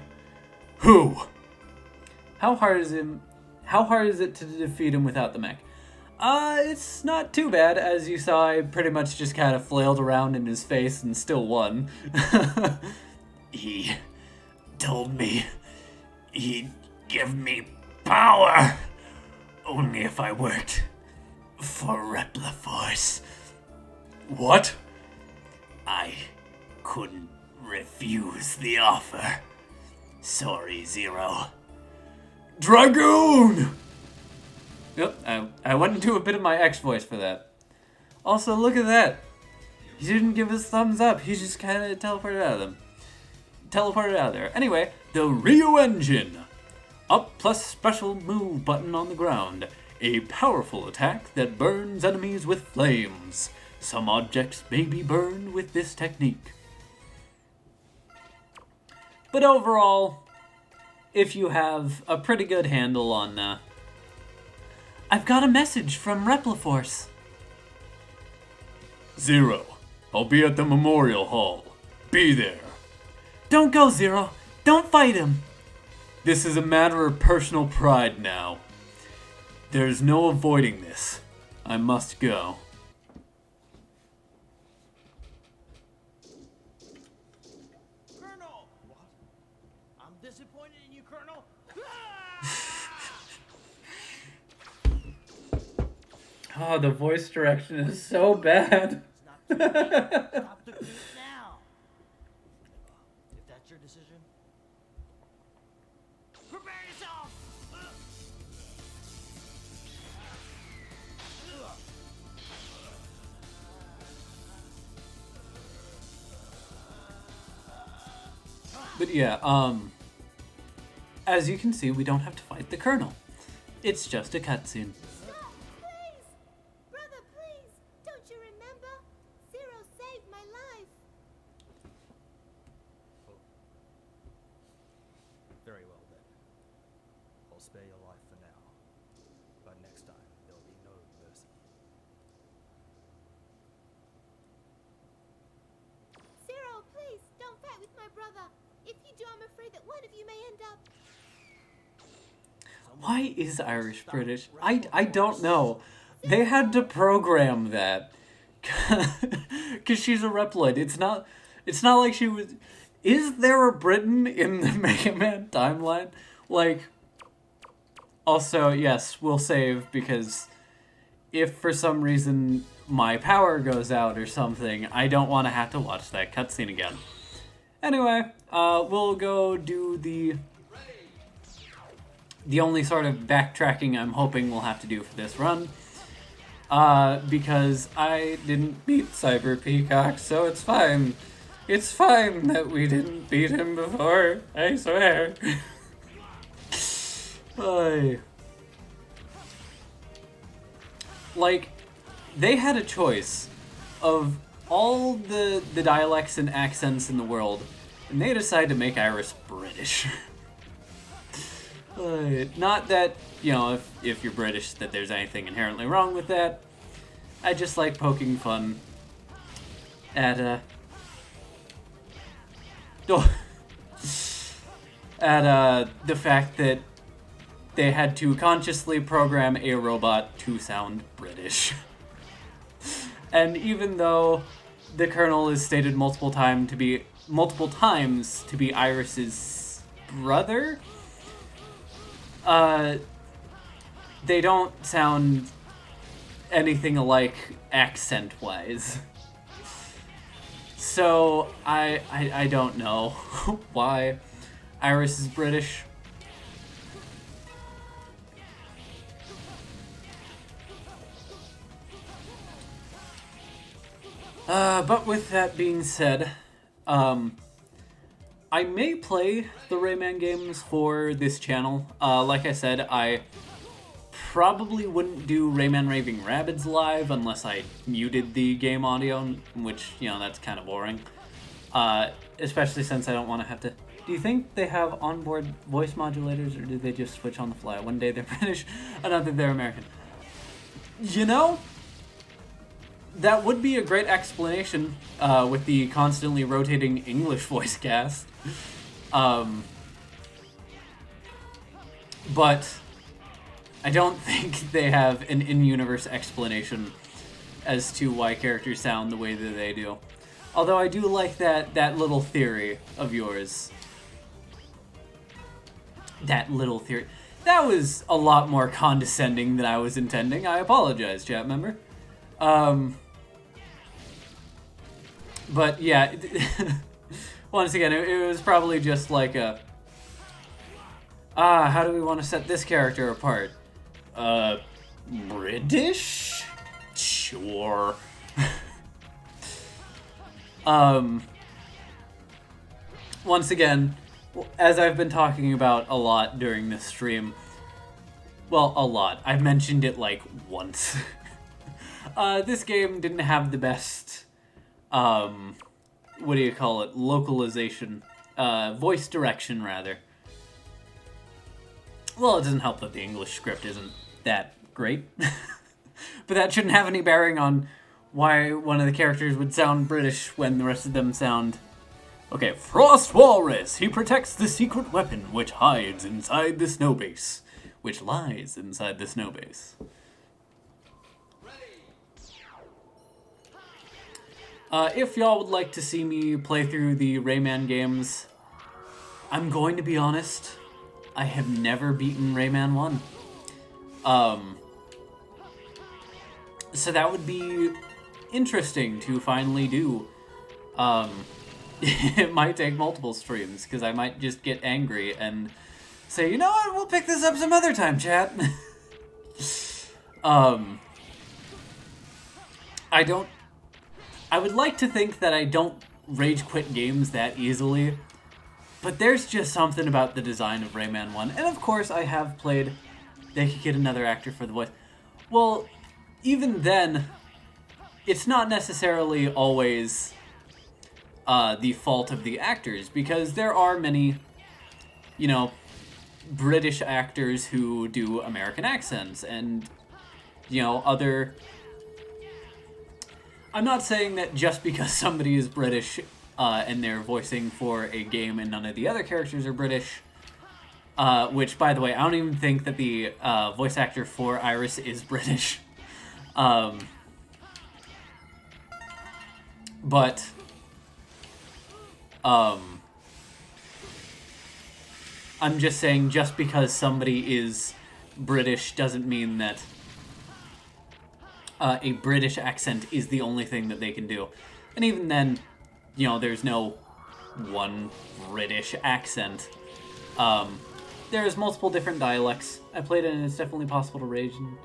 Who? How hard is it to defeat him without the mech? It's not too bad. As you saw, I pretty much just kind of flailed around in his face and still won. He told me he'd give me power only if I worked for Repliforce. What? I couldn't refuse the offer. Sorry, Zero. Dragoon! Yep, I went into a bit of my X voice for that. Also, look at that. He didn't give us thumbs up. He just kind of teleported out of there. Anyway, The Ryu Engine. Up plus special move button on the ground. A powerful attack that burns enemies with flames. Some objects may be burned with this technique. but overall, if you have a pretty good handle on, I've got a message from Repliforce. Zero. I'll be at the Memorial Hall. Be there. Don't go, Zero. Don't fight him. This is a matter of personal pride now. There's no avoiding this. I must go. Colonel! What? I'm disappointed in you, Colonel. Oh, the voice direction is so bad. It's not too late. Stop the creep now. If that's your decision, prepare yourself. But yeah, as you can see, we don't have to fight the Colonel. It's just a cutscene. Stop, please! Brother, please! Don't you remember? Zero saved my life. Very well then. I'll spare your life for now. But next time, there'll be no mercy. Zero, please, don't fight with my brother. If you do, I'm afraid that one of you may end up... Why is Irish British? I don't know. They had to program that. Because she's a Reploid. It's not like she was... Is there a Briton in the Mega Man timeline? Like... Also, yes, we'll save because if for some reason my power goes out or something, I don't want to have to watch that cutscene again. Anyway, we'll go do the only sort of backtracking I'm hoping we'll have to do for this run. Because I didn't beat Cyber Peacock, so it's fine. It's fine that we didn't beat him before, I swear. Oy. Like, they had a choice of all the dialects and accents in the world, and they decided to make Irish British. Not that, you know, if you're British, that there's anything inherently wrong with that. I just like poking fun at, the fact that they had to consciously program a robot to sound British. And even though the Colonel is stated multiple times to be Iris's brother, they don't sound anything alike accent-wise. So I don't know why Iris is British. But with that being said, I may play the Rayman games for this channel. Like I said, I probably wouldn't do Rayman Raving Rabbids live unless I muted the game audio, which, you know, that's kind of boring. Especially since I don't want to have to... Do you think they have onboard voice modulators, or do they just switch on the fly? One day they're British, another they're American. You know, that would be a great explanation with the constantly rotating English voice cast. But I don't think they have an in-universe explanation as to why characters sound the way that they do. Although I do like that little theory of yours. That little theory. That was a lot more condescending than I was intending. I apologize, chat member. But yeah, once again, it was probably just like a... how do we want to set this character apart? British? Sure. Once again, as I've been talking about a lot during this stream, well, a lot. I've mentioned it like once. This game didn't have the best, what do you call it? Localization. Voice direction, rather. Well, it doesn't help that the English script isn't that great. But that shouldn't have any bearing on why one of the characters would sound British when the rest of them sound Okay, Frost Walrus. He protects the secret weapon which hides inside the snow base. Which lies inside the snow base. If y'all would like to see me play through the Rayman games, I'm going to be honest, I have never beaten Rayman 1. So that would be interesting to finally do. It might take multiple streams, because I might just get angry and say, you know what, we'll pick this up some other time, chat. I would like to think that I don't rage quit games that easily, but there's just something about the design of Rayman 1. And of course I have played They Could Get Another Actor for the Voice. Well, even then, it's not necessarily always the fault of the actors, because there are many, you know, British actors who do American accents, and, you know, other... I'm not saying that just because somebody is British and they're voicing for a game and none of the other characters are British, which, by the way, I don't even think that the voice actor for Iris is British. But I'm just saying, just because somebody is British doesn't mean that a British accent is the only thing that they can do. And even then, you know, there's no one British accent. There's multiple different dialects. I played it and it's definitely possible to rage. And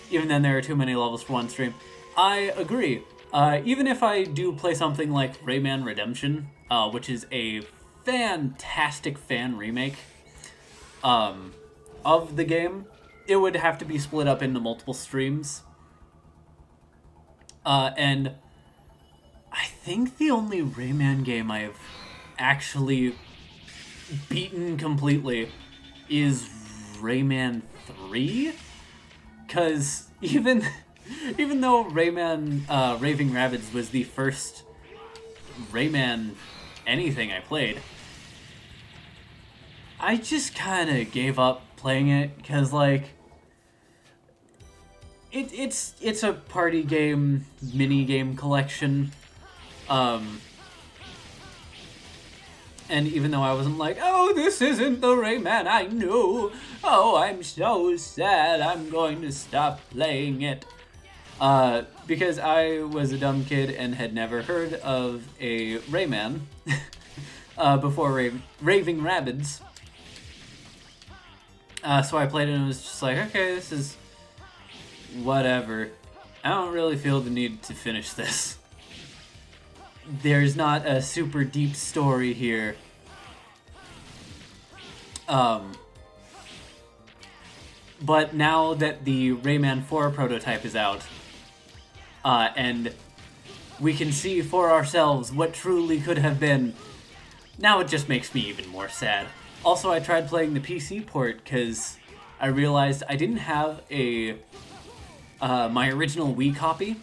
even then, there are too many levels for one stream. I agree. Even if I do play something like Rayman Redemption, which is a fantastic fan remake of the game, it would have to be split up into multiple streams. And I think the only Rayman game I have actually beaten completely is Rayman 3? Because even though Rayman Raving Rabbids was the first Rayman anything I played, I just kind of gave up playing it, because, like, it's a party game, mini game collection, and even though I wasn't like, oh, this isn't the Rayman I knew, oh, I'm so sad, I'm going to stop playing it, because I was a dumb kid and had never heard of a Rayman before Raving Rabbids. So I played it and was just like, okay, this is whatever. I don't really feel the need to finish this. There's not a super deep story here. But now that the Rayman 4 prototype is out, and we can see for ourselves what truly could have been, now it just makes me even more sad. Also, I tried playing the PC port because I realized I didn't have my original Wii copy,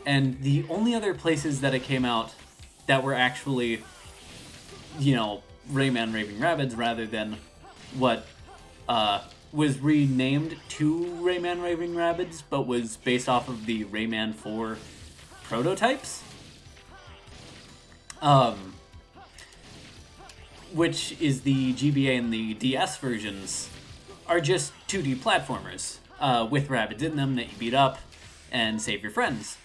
and the only other places that it came out that were actually, you know, Rayman Raving Rabbids rather than what was renamed to Rayman Raving Rabbids but was based off of the Rayman 4 prototypes, which is the GBA and the DS versions, are just 2D platformers with Rabbids in them that you beat up and save your friends.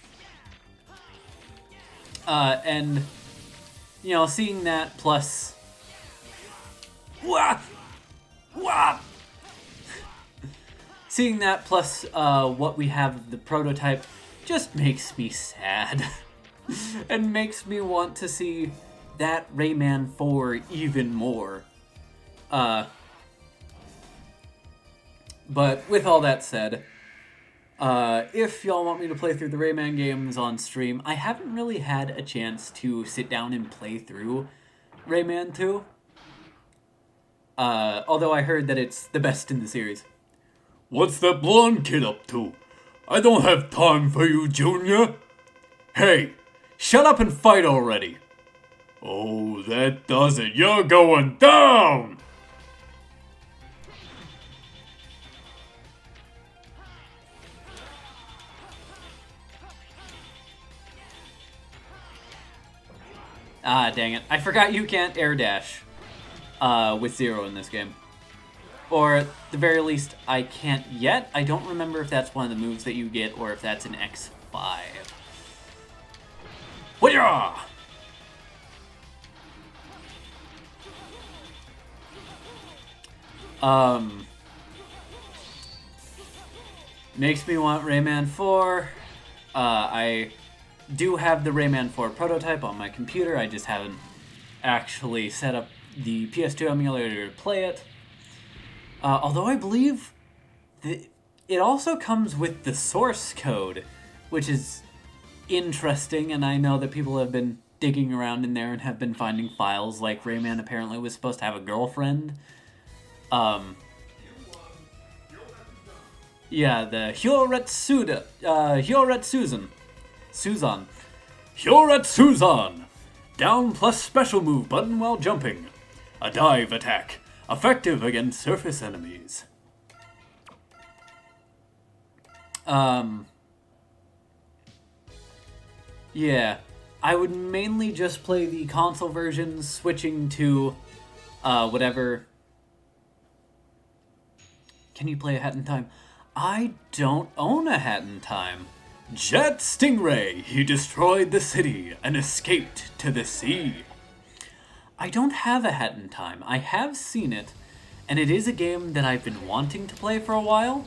And, you know, seeing that plus... Seeing that plus what we have of the prototype just makes me sad. And makes me want to see that Rayman 4 even more. But with all that said, if y'all want me to play through the Rayman games on stream, I haven't really had a chance to sit down and play through Rayman 2. Although I heard that it's the best in the series. What's that blonde kid up to? I don't have time for you, Junior. Hey, shut up and fight already. Oh, that does it. You're going down! Ah, dang it. I forgot you can't air dash with Zero in this game. Or, at the very least, I can't yet. I don't remember if that's one of the moves that you get or if that's an X5. Hoo-yah! Makes me want Rayman 4. I do have the Rayman 4 prototype on my computer. I just haven't actually set up the PS2 emulator to play it. Although I believe it also comes with the source code, which is interesting, and I know that people have been digging around in there and have been finding files like Rayman apparently was supposed to have a girlfriend. Yeah, the Hyoretsuda, Suzan. Hyoretsusan! Down plus special move button while jumping. A dive attack. Effective against surface enemies. Yeah, I would mainly just play the console version, switching to, whatever. Can you play a Hat in Time? I don't own a Hat in Time. Jet Stingray! He destroyed the city and escaped to the sea. I don't have a Hat in Time. I have seen it, and it is a game that I've been wanting to play for a while,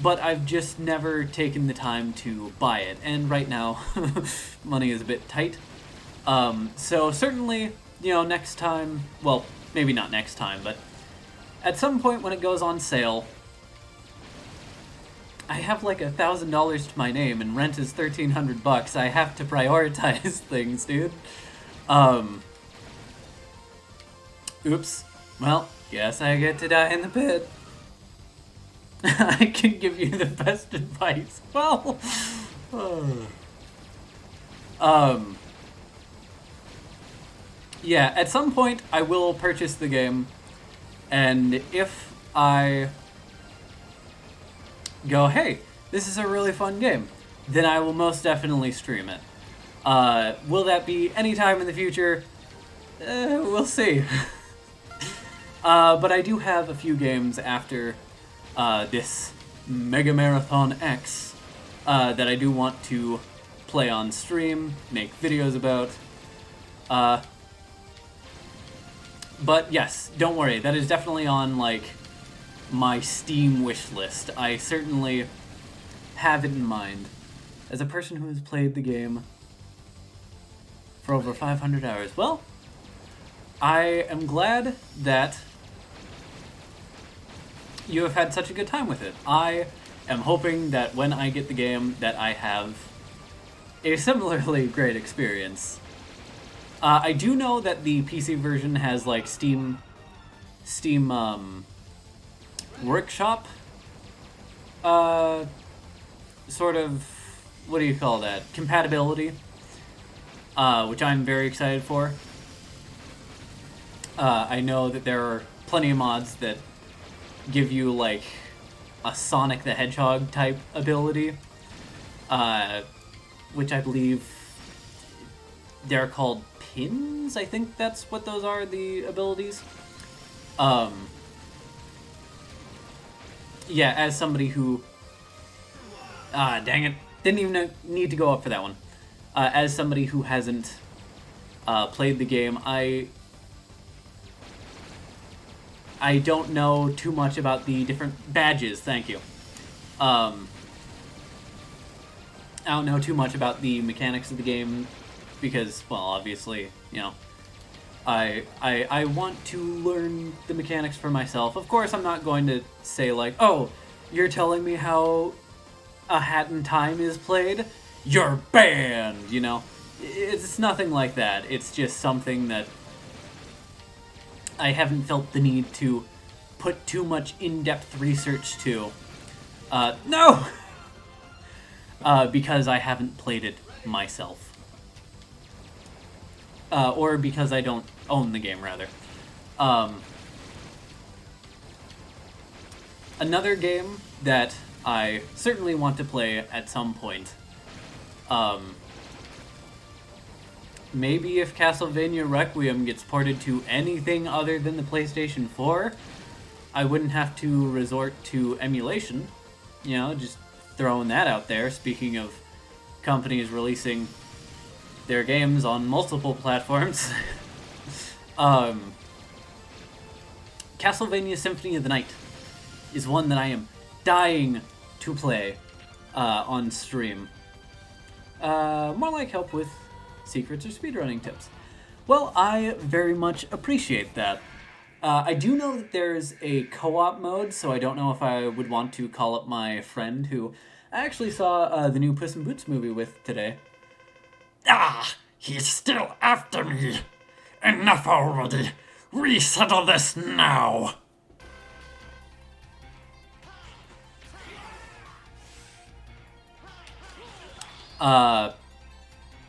but I've just never taken the time to buy it, and right now, money is a bit tight. So certainly, you know, next time, well, maybe not next time, but at some point when it goes on sale, I have like $1,000 to my name, and rent is $1,300. I have to prioritize things, dude. Oops. Well, guess I get to die in the pit. I can give you the best advice. Well, yeah, at some point I will purchase the game, and if I go, hey, this is a really fun game, then I will most definitely stream it. Will that be anytime in the future? We'll see. But I do have a few games after this MegaMarathon X that I do want to play on stream, make videos about. But yes, don't worry, that is definitely on, like, my Steam wish list. I certainly have it in mind. As a person who has played the game for over 500 hours, well, I am glad that you have had such a good time with it. I am hoping that when I get the game that I have a similarly great experience. I do know that the PC version has like Steam Workshop sort of, what do you call that, compatibility, which I'm very excited for. I know that there are plenty of mods that give you like a Sonic the Hedgehog type ability, which I believe they're called pins. I think that's what those are, the abilities. Yeah, as somebody who... dang it. Didn't even need to go up for that one. As somebody who hasn't played the game, I don't know too much about the different badges, thank you. I don't know too much about the mechanics of the game because, well, obviously, you know, I want to learn the mechanics for myself. Of course, I'm not going to say, like, oh, you're telling me how a Hat in Time is played? You're banned, you know? It's nothing like that. It's just something that I haven't felt the need to put too much in-depth research to. No! Because I haven't played it myself. or because I don't own the game, rather. Another game that I certainly want to play at some point. Maybe if Castlevania Requiem gets ported to anything other than the PlayStation 4, I wouldn't have to resort to emulation. You know, just throwing that out there. Speaking of companies releasing their games on multiple platforms. Castlevania Symphony of the Night is one that I am dying to play on stream. More like help with secrets or speedrunning tips. Well, I very much appreciate that. I do know that there's a co-op mode, so I don't know if I would want to call up my friend who I actually saw the new Puss in Boots movie with today. Ah, he's still after me. Enough already. Resettle this now.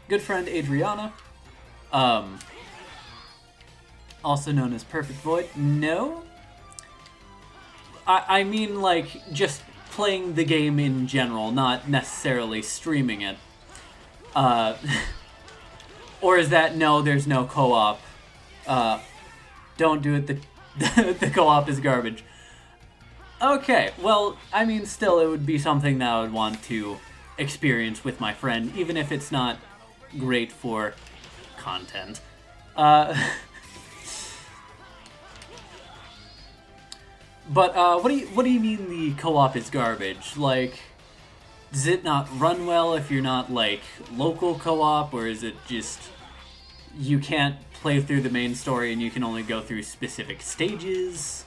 Good friend Adriana, also known as Perfect Void. No? I mean, like, just playing the game in general, not necessarily streaming it. Or is that, no, there's no co-op. Don't do it, the co-op is garbage. Okay, well, I mean, still, it would be something that I would want to experience with my friend, even if it's not great for content. But what do you mean the co-op is garbage? Like, does it not run well if you're not like local co-op, or is it just you can't play through the main story and you can only go through specific stages?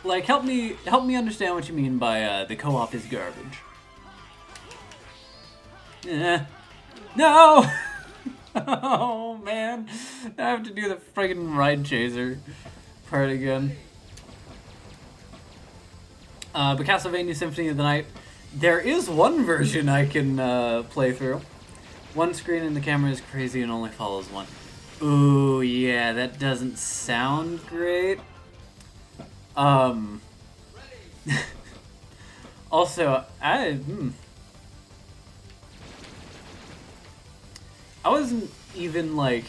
Like, help me understand what you mean by the co-op is garbage. No! Oh man, I have to do the friggin' ride chaser part again. But Castlevania Symphony of the Night, there is one version I can play through. One screen and the camera is crazy and only follows one. Ooh, yeah, that doesn't sound great. Also, I wasn't even, like,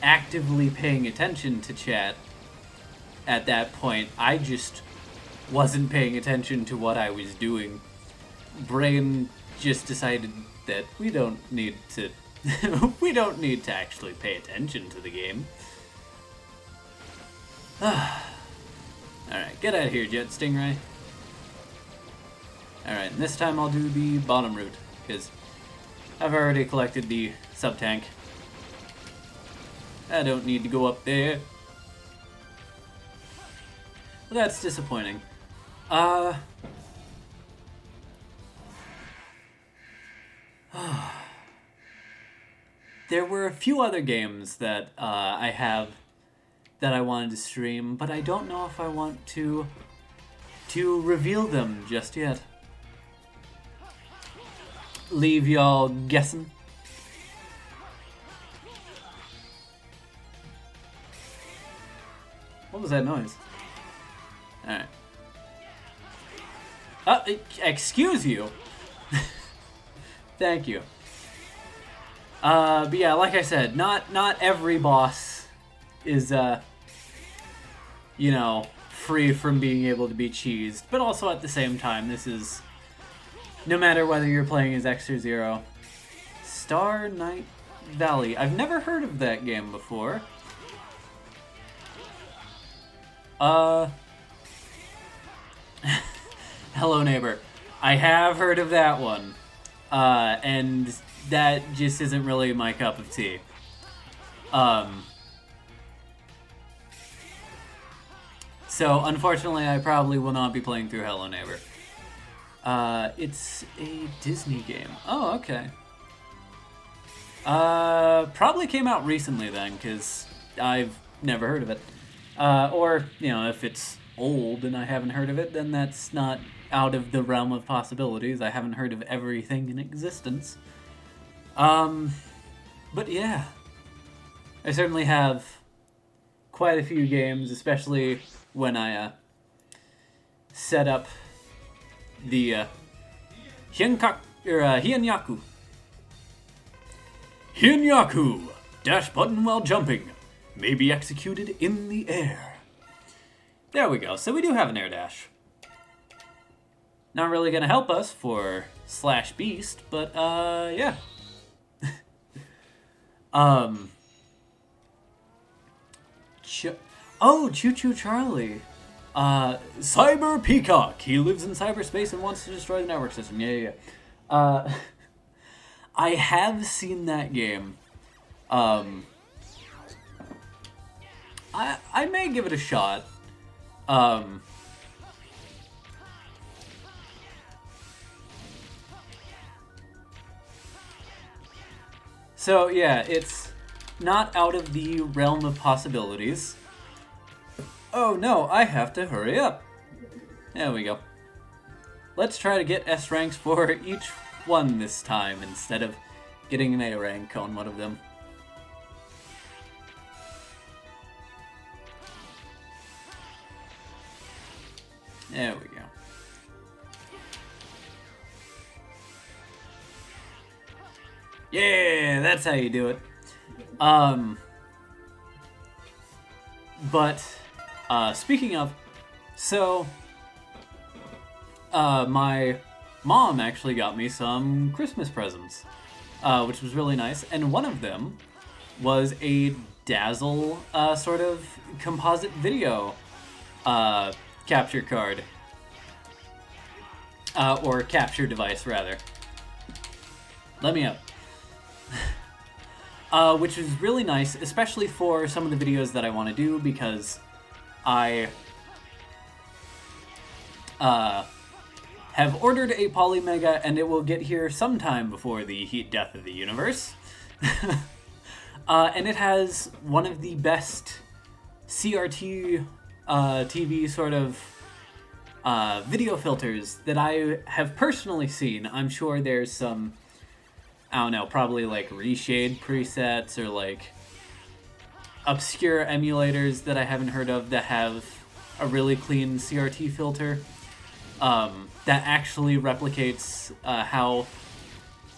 actively paying attention to chat at that point. I just wasn't paying attention to what I was doing. Brain just decided that we don't need to we don't need to actually pay attention to the game. Alright, get out of here, Jet Stingray. Alright, this time I'll do the bottom route, because I've already collected the sub-tank. I don't need to go up there. Well, that's disappointing. There were a few other games that I have that I wanted to stream, but I don't know if I want to reveal them just yet. Leave y'all guessing. What was that noise? Alright. Excuse you. Thank you. But yeah, like I said, not every boss is, you know, free from being able to be cheesed, but also at the same time, this is, no matter whether you're playing as X or Zero. Star Night Valley. I've never heard of that game before. Hello Neighbor. I have heard of that one. And that just isn't really my cup of tea. So, unfortunately, I probably will not be playing through Hello Neighbor. It's a Disney game. Oh, okay. Probably came out recently then, because I've never heard of it. Or, you know, if it's old and I haven't heard of it, then that's not out of the realm of possibilities. I haven't heard of everything in existence. But yeah, I certainly have quite a few games, especially when I set up the Hianyaku. Hianyaku! Dash button while jumping. May be executed in the air. There we go. So we do have an air dash. Not really gonna help us for Slash Beast, but yeah. Choo Choo Charlie. Cyber Peacock. He lives in cyberspace and wants to destroy the network system. Yeah. I have seen that game. I may give it a shot. So yeah, it's not out of the realm of possibilities. Oh no, I have to hurry up. There we go. Let's try to get S ranks for each one this time instead of getting an A rank on one of them. There we go. Yeah, that's how you do it. But speaking of, so my mom actually got me some Christmas presents, which was really nice, and one of them was a Dazzle sort of composite video capture card, or capture device rather. Let me up. Which is really nice, especially for some of the videos that I want to do, because I have ordered a Polymega, and it will get here sometime before the heat death of the universe. And it has one of the best CRT TV sort of video filters that I have personally seen. I'm sure there's some, I don't know, probably like reshade presets or like obscure emulators that I haven't heard of that have a really clean CRT filter that actually replicates how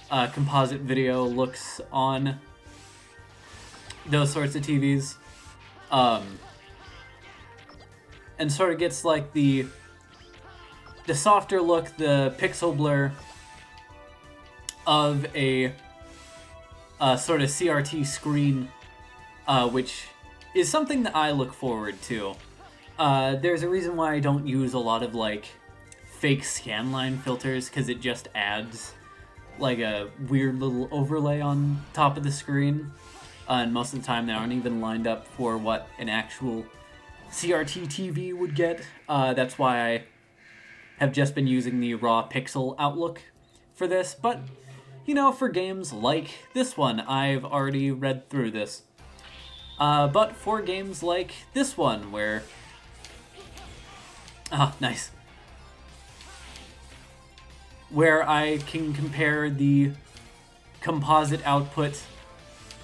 composite video looks on those sorts of TVs. And sort of gets like the softer look, the pixel blur of a sort of CRT screen, which is something that I look forward to. There's a reason why I don't use a lot of like fake scanline filters, because it just adds like a weird little overlay on top of the screen, and most of the time they aren't even lined up for what an actual CRT TV would get. That's why I have just been using the raw pixel outlook for this, but you know, for games like this one, I've already read through this. But for games like this one, where... Ah, nice. Where I can compare the composite output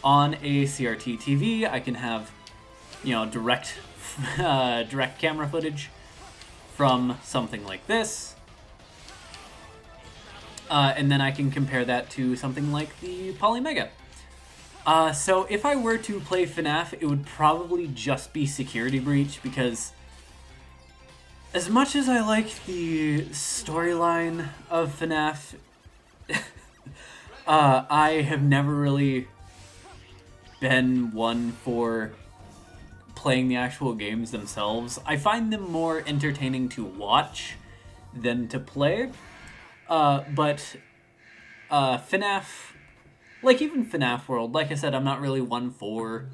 on a CRT TV, I can have, you know, direct camera footage from something like this. And then I can compare that to something like the Polymega. So if I were to play FNAF, it would probably just be Security Breach, because as much as I like the storyline of FNAF, I have never really been one for playing the actual games themselves. I find them more entertaining to watch than to play. But FNAF, like even FNAF World, like I said, I'm not really one for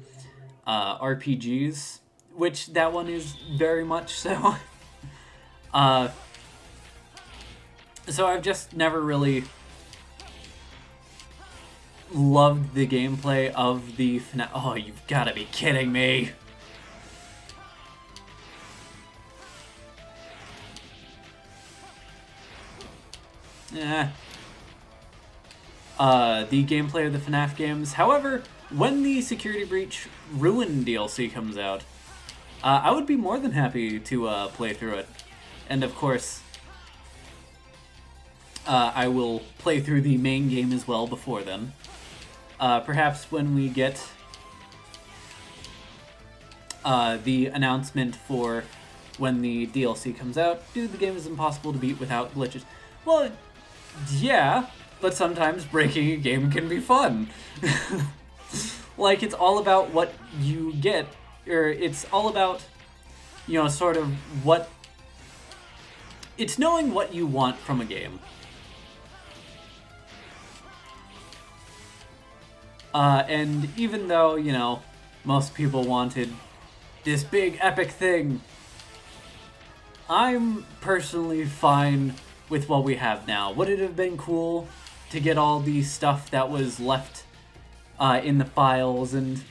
RPGs, which that one is very much so. So I've just never really loved the gameplay of the FNAF. Oh, you've got to be kidding me. the gameplay of the FNAF games. However, when the Security Breach Ruin DLC comes out, I would be more than happy to play through it. And of course, I will play through the main game as well before then. Perhaps when we get the announcement for when the DLC comes out. Dude, the game is impossible to beat without glitches. Well, yeah, but sometimes breaking a game can be fun. Like, it's all about what you get, or it's all about, you know, sort of what... It's knowing what you want from a game. And even though, you know, most people wanted this big epic thing, I'm personally fine with what we have now. Would it have been cool to get all the stuff that was left in the files, and,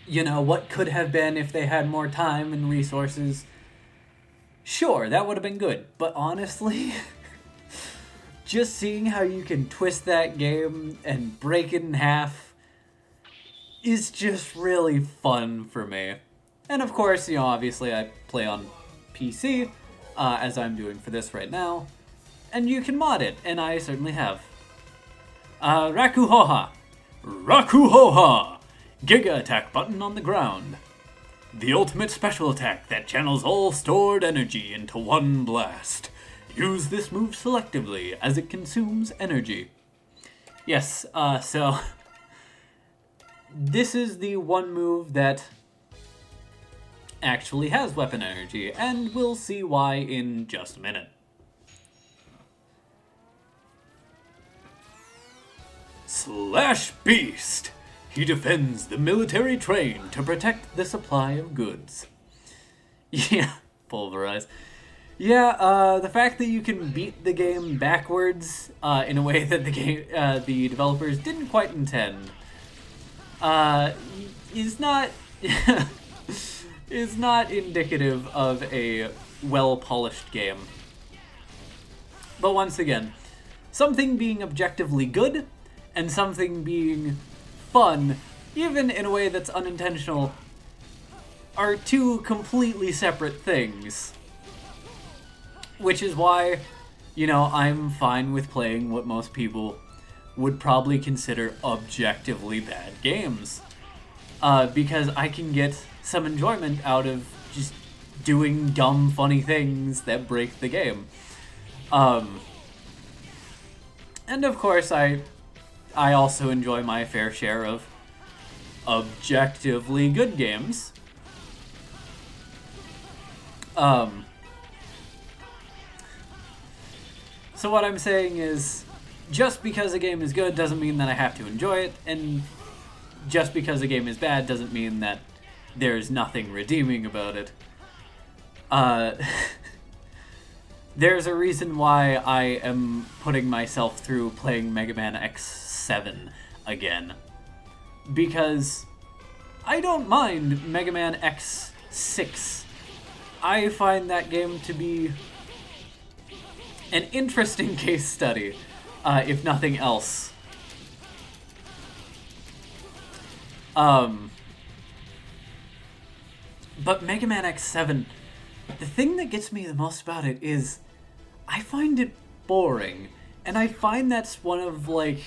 you know, what could have been if they had more time and resources? Sure, that would have been good. But honestly, just seeing how you can twist that game and break it in half is just really fun for me. And of course, you know, obviously I play on PC, as I'm doing for this right now, and you can mod it, and I certainly have. Rakuhoha! Rakuhoha! Giga attack button on the ground. The ultimate special attack that channels all stored energy into one blast. Use this move selectively as it consumes energy. Yes, so this is the one move that actually has weapon energy, and we'll see why in just a minute. Slash Beast! He defends the military train to protect the supply of goods. Yeah, pulverize. Yeah, the fact that you can beat the game backwards in a way that the developers didn't quite intend is not is not indicative of a well-polished game. But once again, something being objectively good and something being fun, even in a way that's unintentional, are two completely separate things. Which is why, you know, I'm fine with playing what most people would probably consider objectively bad games. Because I can get some enjoyment out of just doing dumb, funny things that break the game. And of course, I also enjoy my fair share of objectively good games. So what I'm saying is, just because a game is good doesn't mean that I have to enjoy it, and just because a game is bad doesn't mean that there's nothing redeeming about it. There's a reason why I am putting myself through playing Megaman X7 again. Because I don't mind Megaman X6. I find that game to be an interesting case study, if nothing else. But Megaman X7, the thing that gets me the most about it is I find it boring, and I find that's one of, like,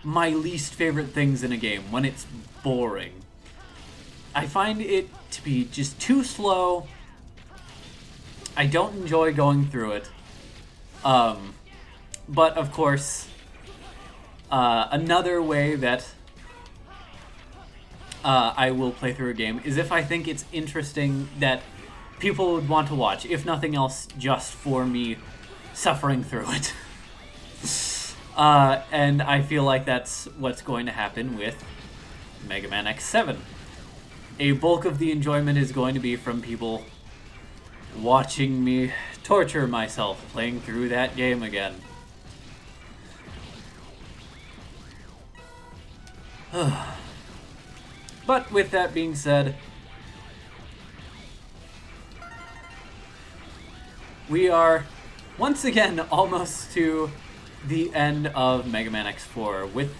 my least favorite things in a game, when it's boring. I find it to be just too slow. I don't enjoy going through it. But of course, another way that I will play through a game is if I think it's interesting that people would want to watch, if nothing else, just for me suffering through it. And I feel like that's what's going to happen with Megaman X7. A bulk of the enjoyment is going to be from people watching me torture myself playing through that game again. But with that being said, we are once again, almost to the end of Megaman X4. With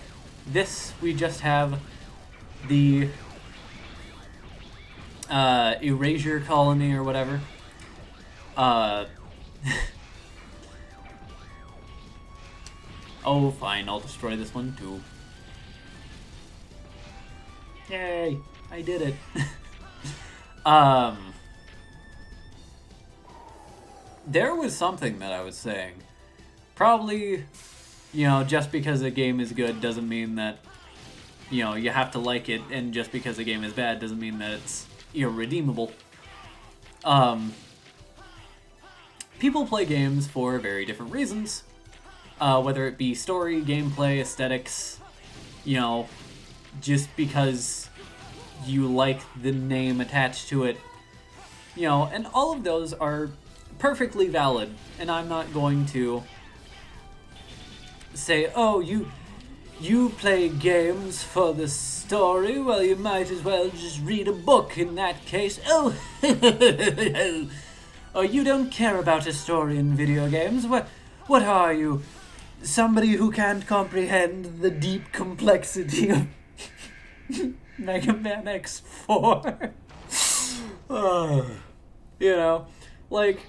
this, we just have the Erasure Colony or whatever. Oh, fine, I'll destroy this one too. Yay, I did it. There was something that I was saying. Probably, you know, just because a game is good doesn't mean that, you know, you have to like it, and just because a game is bad doesn't mean that it's irredeemable. People play games for very different reasons. Whether it be story, gameplay, aesthetics, you know, just because you like the name attached to it, you know, and all of those are perfectly valid, and I'm not going to say, oh, you play games for the story, well, you might as well just read a book in that case. Oh, oh, you don't care about a story in video games? What are you? Somebody who can't comprehend the deep complexity of Megaman X4? You know, like,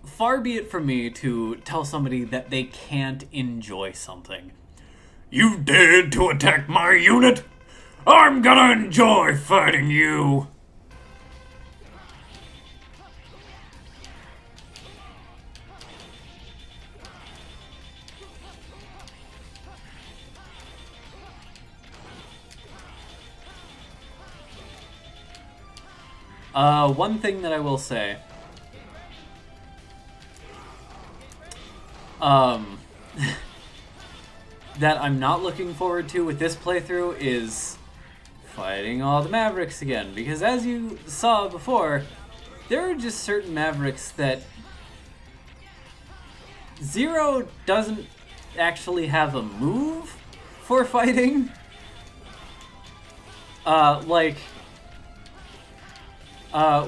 far be it from me to tell somebody that they can't enjoy something. You dared to attack my unit? I'm gonna enjoy fighting you! One thing that I will say, that I'm not looking forward to with this playthrough is fighting all the Mavericks again, because as you saw before, there are just certain Mavericks that Zero doesn't actually have a move for fighting.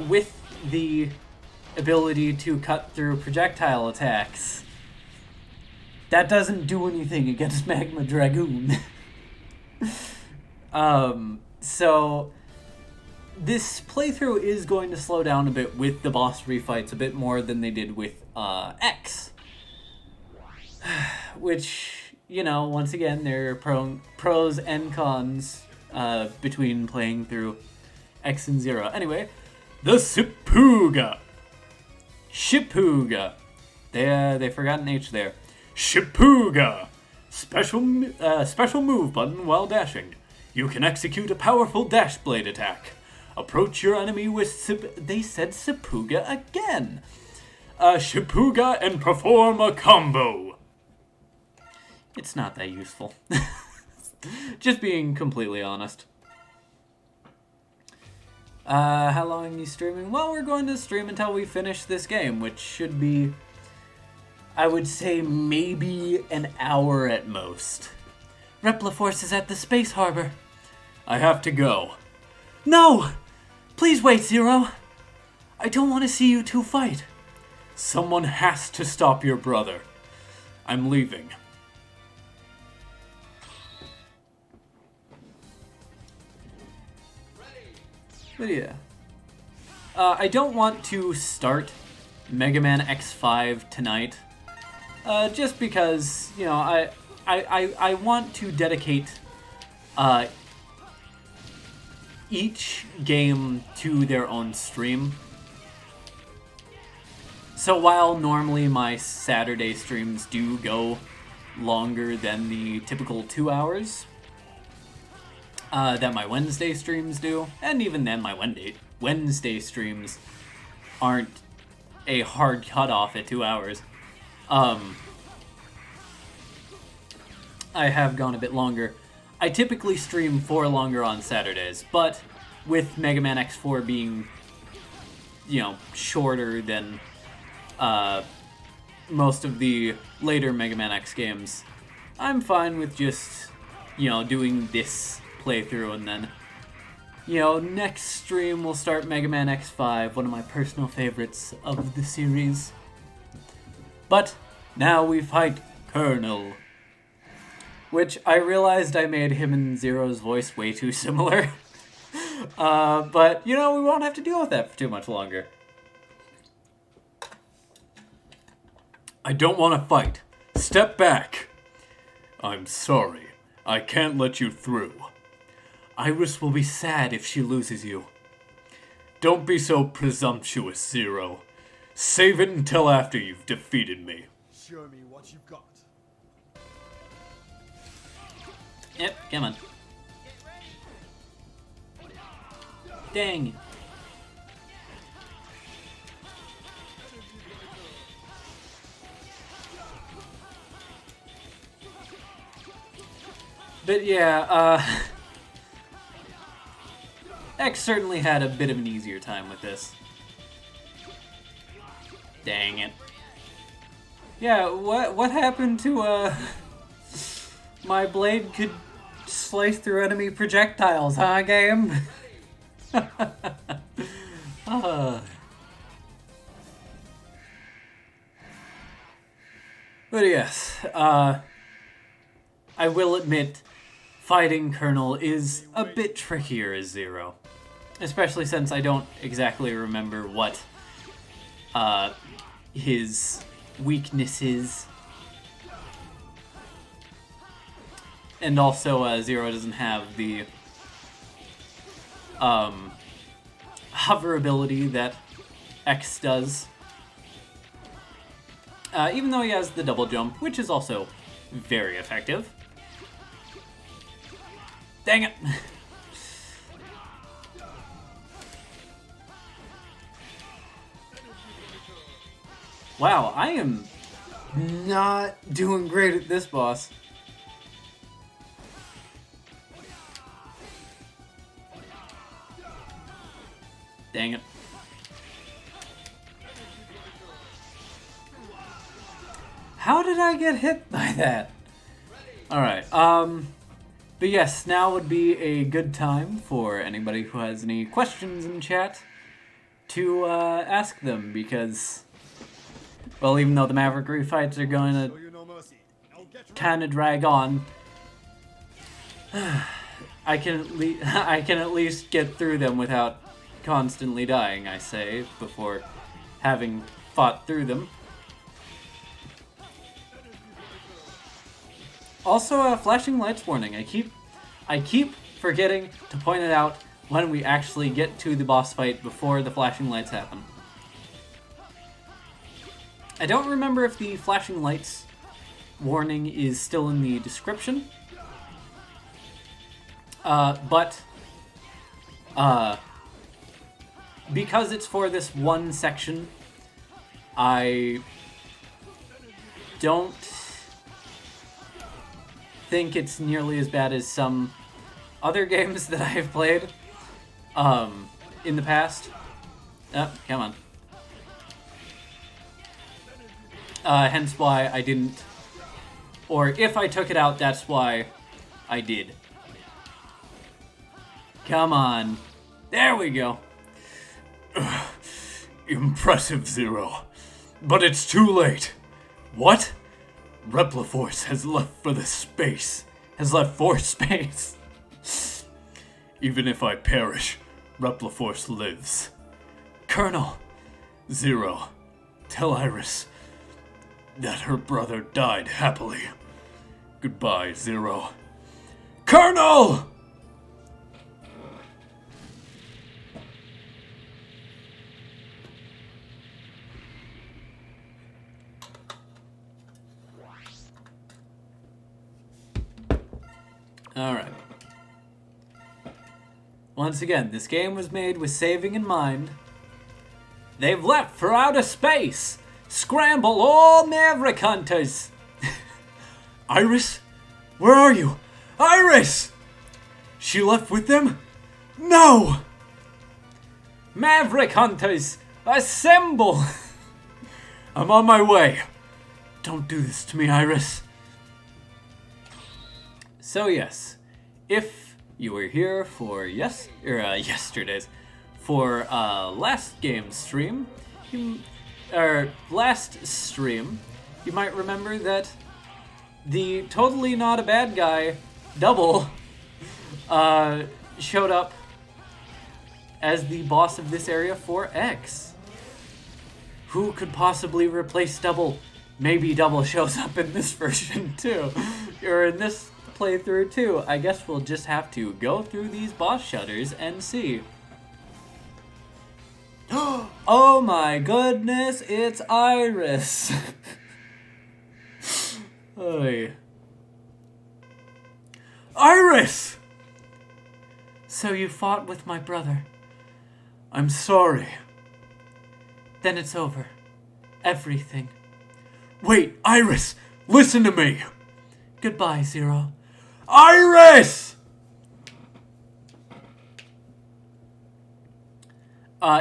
With the ability to cut through projectile attacks, that doesn't do anything against Magma Dragoon. So this playthrough is going to slow down a bit with the boss refights, a bit more than they did with X. Which, you know, once again, there are pros and cons between playing through X and Zero. Anyway, The Shipuga. Shipuga. They forgot an H there. Shipuga. Special move button while dashing. You can execute a powerful dash blade attack. Approach your enemy with they said Shipuga again. Shipuga and perform a combo. It's not that useful. Just being completely honest. How long are you streaming? Well, we're going to stream until we finish this game, which should be, I would say, maybe an hour at most. Repliforce is at the space harbor. I have to go. No! Please wait, Zero. I don't want to see you two fight. Someone has to stop your brother. I'm leaving. But yeah. I don't want to start Megaman X5 tonight. Just because, you know, I want to dedicate each game to their own stream. So while normally my Saturday streams do go longer than the typical 2 hours that my Wednesday streams do, and even then my Wednesday streams aren't a hard cutoff at 2 hours, I have gone a bit longer. I typically stream for longer on Saturdays, but with Megaman X4 being, you know, shorter than most of the later Mega Man X games, I'm fine with just, you know, doing this playthrough, and then, you know, next stream we'll start Mega Man X5, one of my personal favorites of the series. But now we fight Colonel. Which I realized I made him and Zero's voice way too similar. But, you know, we won't have to deal with that for too much longer. I don't want to fight. Step back. I'm sorry. I can't let you through. Iris will be sad if she loses you. Don't be so presumptuous, Zero. Save it until after you've defeated me. Show me what you've got. Yep, come on. Dang. But yeah, X certainly had a bit of an easier time with this. Dang it. Yeah, what happened to, my blade could slice through enemy projectiles, huh, game? But yes, I will admit, fighting Colonel is a bit trickier as Zero. Especially since I don't exactly remember what his weakness is. And also, Zero doesn't have the hover ability that X does. Even though he has the double jump, which is also very effective. Dang it! Wow, I am not doing great at this boss. Dang it. How did I get hit by that? Alright, but yes, now would be a good time for anybody who has any questions in chat to ask them, because, well, even though the Maverick refights are going to kind of drag on, I can at least get through them without constantly dying, I say, before having fought through them. Also, flashing lights warning. I keep forgetting to point it out when we actually get to the boss fight before the flashing lights happen. I don't remember if the flashing lights warning is still in the description. But because it's for this one section, I don't think it's nearly as bad as some other games that I have played in the past. Oh, come on. Hence why I didn't, or if I took it out, that's why I did. Come on. There we go. Impressive, Zero. But it's too late. What? Repliforce has left for space. Even if I perish, Repliforce lives. Colonel! Zero, tell Iris that her brother died happily. Goodbye, Zero. Colonel! Alright. Once again, this game was made with saving in mind. They've left for outer space! Scramble all Maverick Hunters! Iris? Where are you? Iris! She left with them? No! Maverick Hunters, assemble! I'm on my way. Don't do this to me, Iris. So yes, if you were here for yesterday's, last stream, you might remember that the totally not a bad guy, Double, showed up as the boss of this area for X. Who could possibly replace Double? Maybe Double shows up in this version too, or in this playthrough too. I guess we'll just have to go through these boss shutters and see. Oh my goodness, it's Iris! Oy. Iris! So you fought with my brother. I'm sorry. Then it's over. Everything. Wait, Iris! Listen to me! Goodbye, Zero. Iris!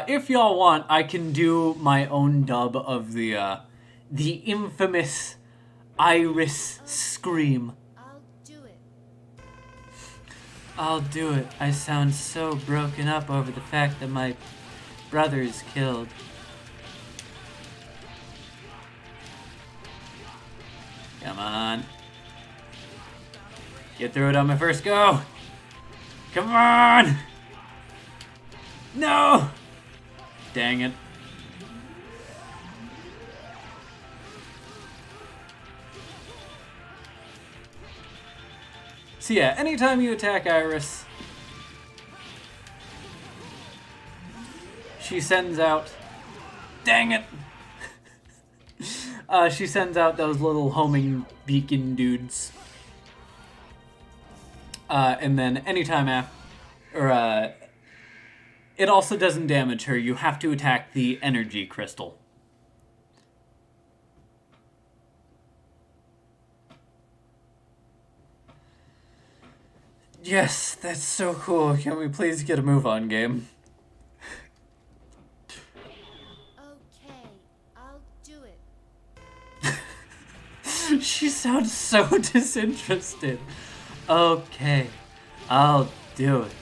If y'all want, I can do my own dub of the infamous Iris scream. I'll do it. I'll do it. I sound so broken up over the fact that my brother is killed. Come on. Get through it on my first go. Come on! No! Dang it. So yeah, anytime you attack Iris, she sends out... Dang it! She sends out those little homing beacon dudes. And then anytime after... it also doesn't damage her. You have to attack the energy crystal. Yes, that's so cool. Can we please get a move on, game? Okay, I'll do it. She sounds so disinterested. Okay, I'll do it.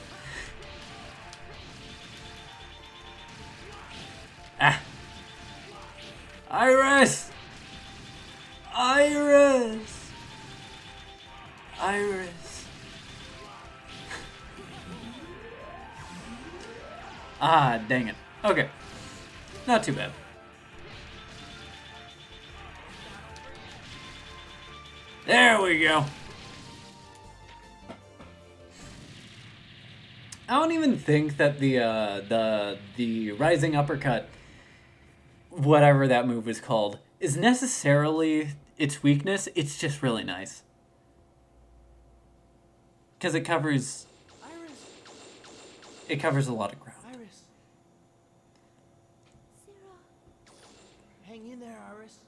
Ah. Iris! Iris! Iris. Ah, dang it. Okay. Not too bad. There we go. I don't even think that the rising uppercut, whatever that move is called, is necessarily its weakness. It's just really nice. Because it covers a lot of ground. Iris. Zero, Hang in there, Iris.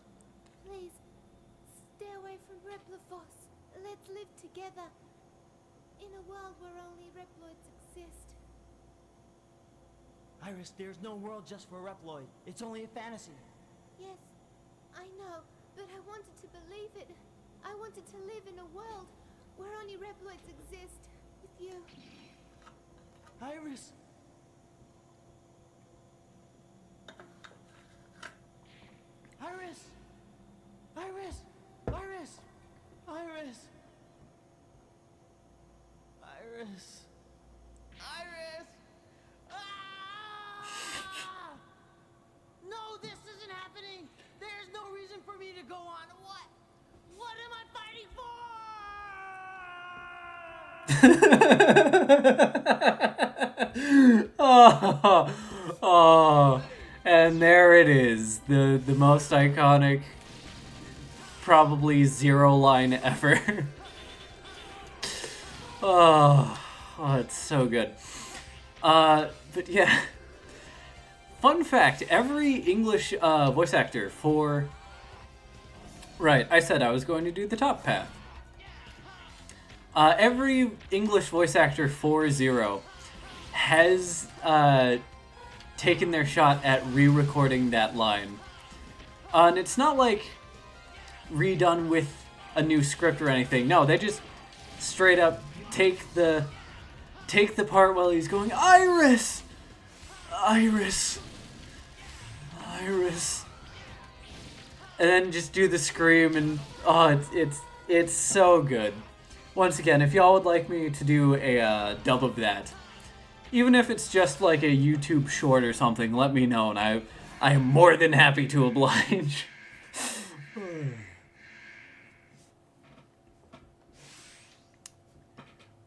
please, stay away from Replifos. Let's live together. In a world where only Reploids exist. Iris, there's no world just for Reploid. It's only a fantasy. Yes, I know, but I wanted to believe it. I wanted to live in a world where only Reploids exist with you. Iris! Iris! Iris! Iris! Iris! Iris! Iris! Ah! No, this isn't happening! There's no reason for me to go on. What? What am I fighting for? Oh, and there it is, the most iconic, probably zero line ever. Oh, it's so good. But yeah, fun fact: every English voice actor for... Right, I said I was going to do the top path. Every English voice actor for Zero has taken their shot at re-recording that line. And it's not like redone with a new script or anything. No, they just straight up take the part while he's going, Iris! Iris! Iris! and then just do the scream, and oh, it's so good. Once again, if y'all would like me to do a dub of that, even if it's just like a YouTube short or something, let me know, and I am more than happy to oblige.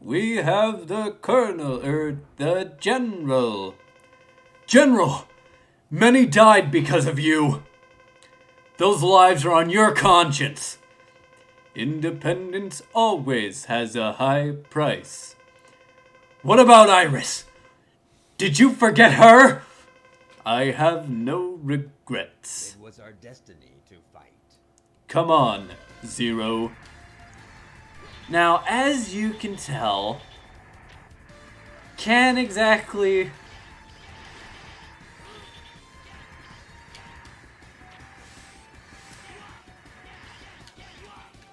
We have the Colonel, or the General. General, many died because of you. Those lives are on your conscience. Independence always has a high price. What about Iris? Did you forget her? I have no regrets. It was our destiny to fight. Come on, Zero. Now, as you can tell, can't exactly...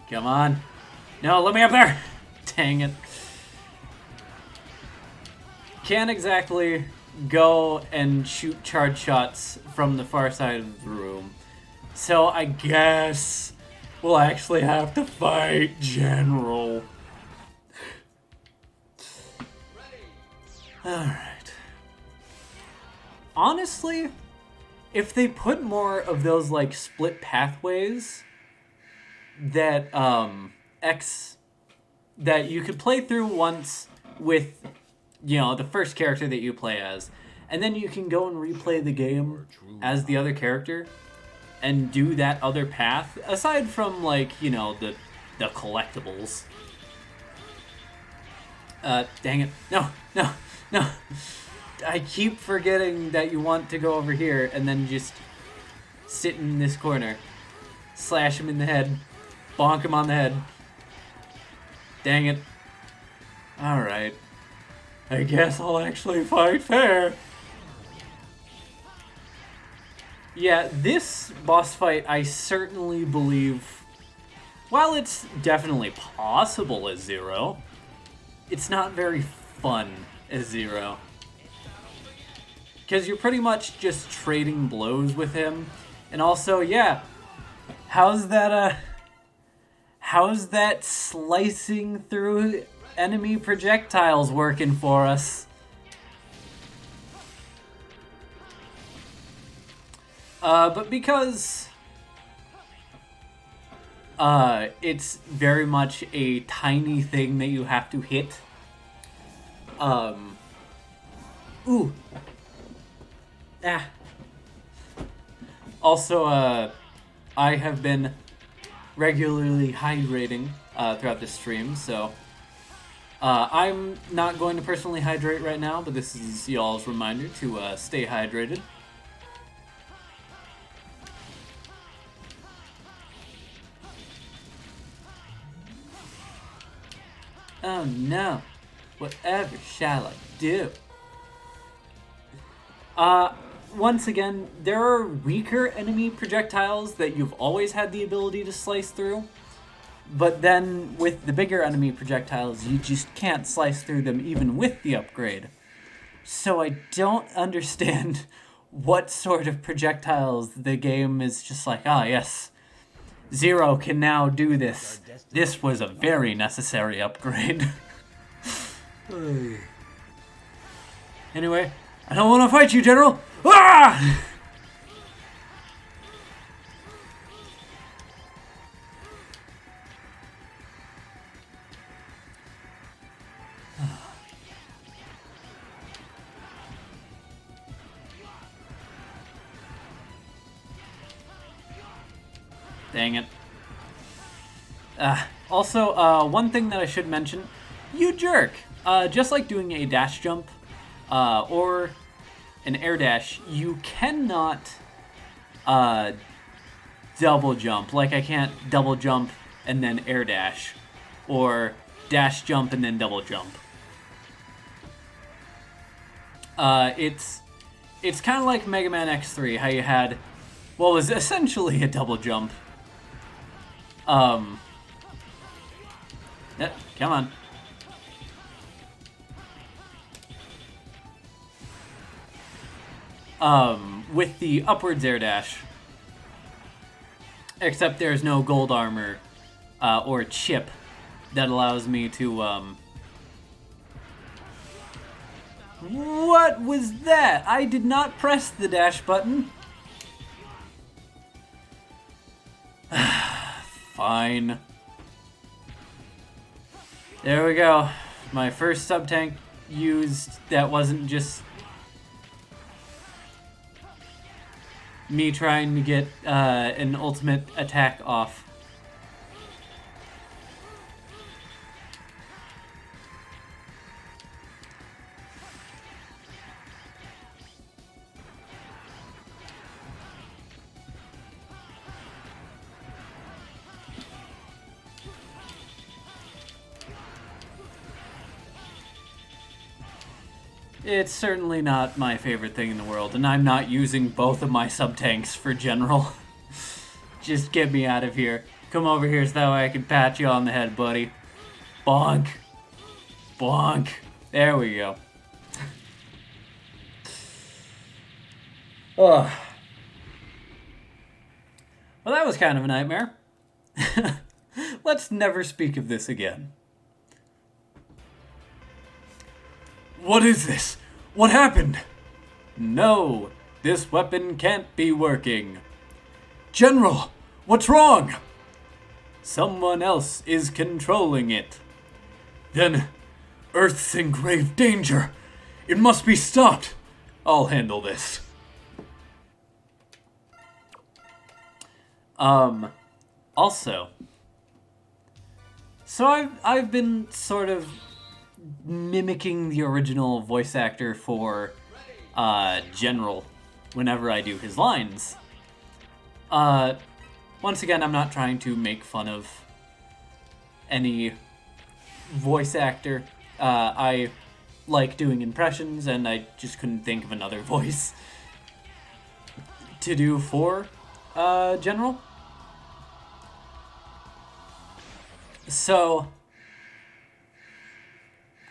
Come on. No, let me up there! Dang it. Can't exactly go and shoot charge shots from the far side of the room. So I guess we'll actually have to fight General. Alright. Honestly, if they put more of those like split pathways that that you could play through once with, you know, the first character that you play as, and then you can go and replay the game as the other character and do that other path, aside from, like, you know, the collectibles. Dang it. No. I keep forgetting that you want to go over here and then just sit in this corner. Slash him in the head. Bonk him on the head. Dang it. Alright. I guess I'll actually fight fair. Yeah, this boss fight, I certainly believe, while it's definitely possible as Zero, it's not very fun as Zero. Because you're pretty much just trading blows with him. And also, yeah, how's that slicing through enemy projectiles working for us? But because it's very much a tiny thing that you have to hit. Ooh. Ah. Also, I have been regularly hydrating throughout the stream, so I'm not going to personally hydrate right now, but this is y'all's reminder to stay hydrated. Oh no, whatever shall I do? Once again, there are weaker enemy projectiles that you've always had the ability to slice through, but then with the bigger enemy projectiles, you just can't slice through them even with the upgrade. So I don't understand what sort of projectiles the game is just like, ah yes, Zero can now do this. This was a very necessary upgrade. Anyway, I don't want to fight you, General! Ah! Dang it. Also, one thing that I should mention, you jerk! Just like doing a dash jump, or an air dash, you cannot, double jump. Like, I can't double jump and then air dash, or dash jump and then double jump. It's kind of like Megaman X3, how you had what was essentially a double jump. Come on. With the upwards air dash. Except there's no gold armor or chip that allows me to... What was that? I did not press the dash button. Fine. There we go. My first sub-tank used that wasn't just me trying to get an ultimate attack off. It's certainly not my favorite thing in the world, and I'm not using both of my sub-tanks for general. Just get me out of here. Come over here so that way I can pat you on the head, buddy. Bonk. Bonk. There we go. Ugh. Well, that was kind of a nightmare. Let's never speak of this again. What is this? What happened? No, this weapon can't be working. General, what's wrong? Someone else is controlling it. Then, Earth's in grave danger. It must be stopped. I'll handle this. Also, so I've been sort of mimicking the original voice actor for General whenever I do his lines. Once again, I'm not trying to make fun of any voice actor. I like doing impressions, and I just couldn't think of another voice to do for General. So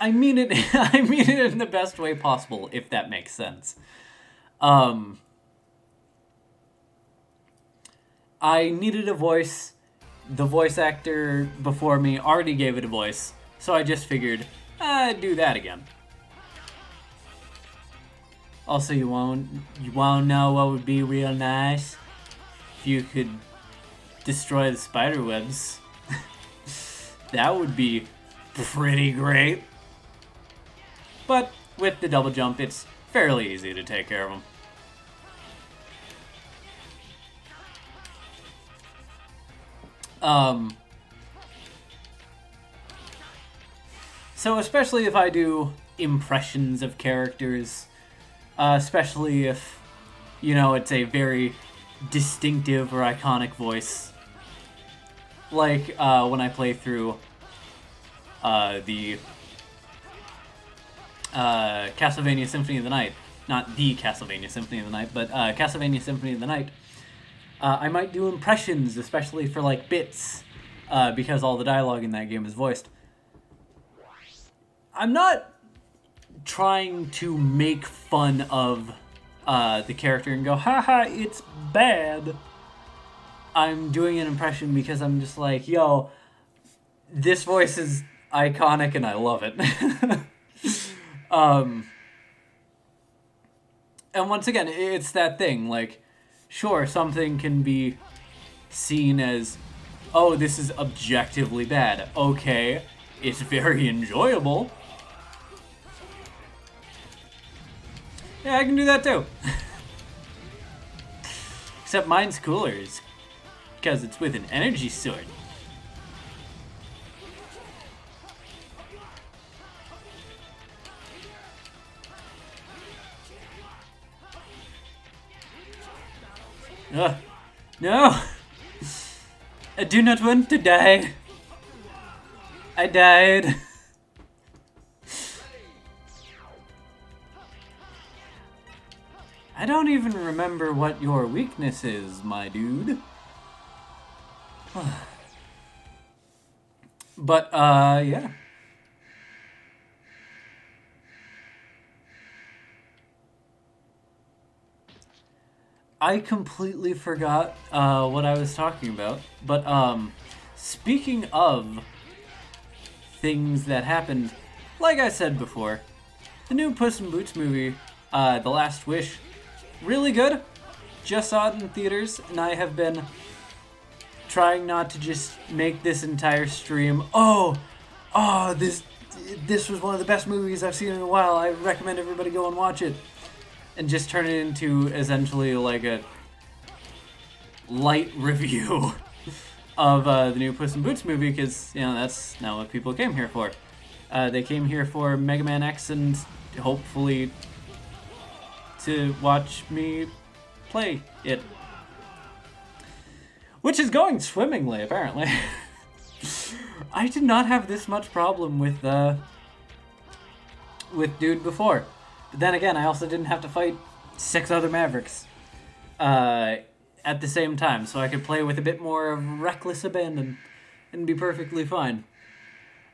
I mean it I mean it in the best way possible, if that makes sense. I needed a voice. The voice actor before me already gave it a voice, so I just figured I'd do that again. Also, you won't know what would be real nice? If you could destroy the spider webs. That would be pretty great. But with the double jump, it's fairly easy to take care of them. So especially if I do impressions of characters, especially if, you know, it's a very distinctive or iconic voice. Like when I play through the Castlevania Symphony of the Night. Not the Castlevania Symphony of the Night, but Castlevania Symphony of the Night. I might do impressions, especially for like bits, because all the dialogue in that game is voiced. I'm not trying to make fun of the character and go, haha, it's bad. I'm doing an impression because I'm just like, yo, this voice is iconic and I love it. And once again, it's that thing, like, sure, something can be seen as, oh, this is objectively bad. Okay, it's very enjoyable. Yeah, I can do that too. Except mine's cooler, because it's with an energy sword. No! I do not want to die. I died. I don't even remember what your weakness is, my dude. But, yeah. I completely forgot what I was talking about. But speaking of things that happened, like I said before, the new Puss in Boots movie, The Last Wish, really good. Just saw it in theaters, and I have been trying not to just make this entire stream, this was one of the best movies I've seen in a while, I recommend everybody go and watch it, and just turn it into essentially like a light review of the new Puss in Boots movie, because, you know, that's not what people came here for. They came here for Megaman X and hopefully to watch me play it. Which is going swimmingly, apparently. I did not have this much problem with Dude before. But then again, I also didn't have to fight 6 other Mavericks at the same time, so I could play with a bit more of reckless abandon and be perfectly fine.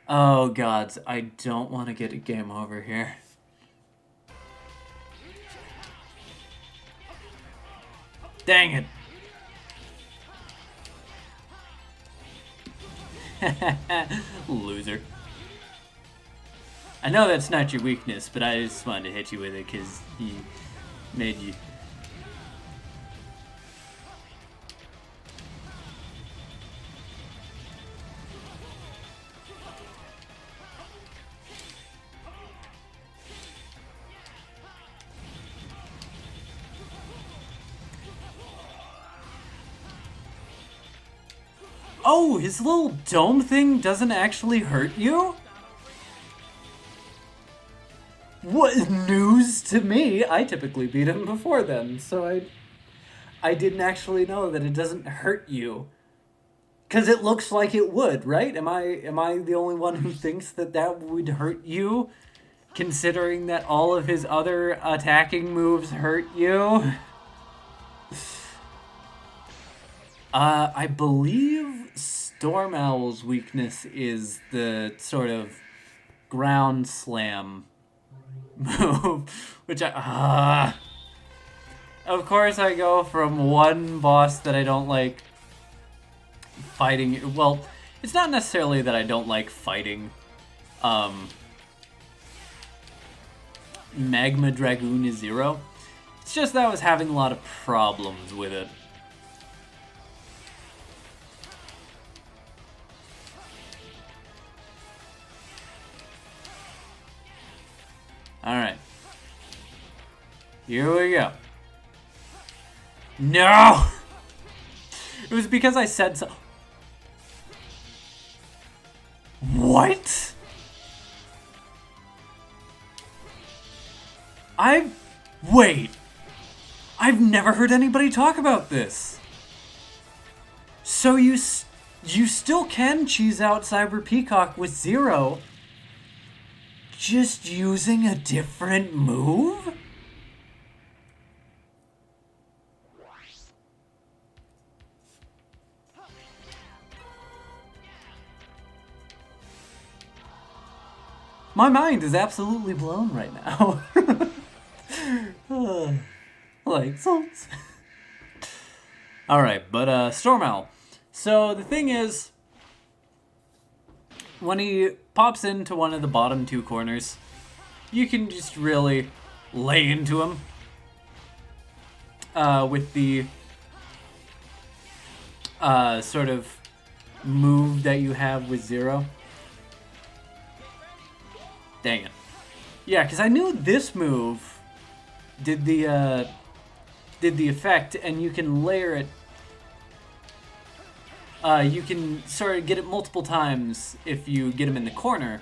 Oh gods, I don't want to get a game over here. Dang it. Loser. I know that's not your weakness, but I just wanted to hit you with it because he made you. Oh, his little dome thing doesn't actually hurt you? What news to me? I typically beat him before then, so I didn't actually know that it doesn't hurt you. 'Cause it looks like it would, right? Am I the only one who thinks that that would hurt you? Considering that all of his other attacking moves hurt you? I believe Storm Owl's weakness is the sort of ground slam move, which of course I go from one boss that I don't like fighting. Well, it's not necessarily that I don't like fighting Magma Dragoon Zero. It's just that I was having a lot of problems with it. Alright. Here we go. No! It was because I said so. What? Wait. I've never heard anybody talk about this. So you still can cheese out Cyber Peacock with Zero, just using a different move? My mind is absolutely blown right now. Like salts. Alright, but Storm Owl. So the thing is, when he pops into one of the bottom 2 corners, you can just really lay into him with the sort of move that you have with Zero. Dang it. Yeah, because I knew this move did the effect, and you can layer it. You can sort of get it multiple times if you get him in the corner.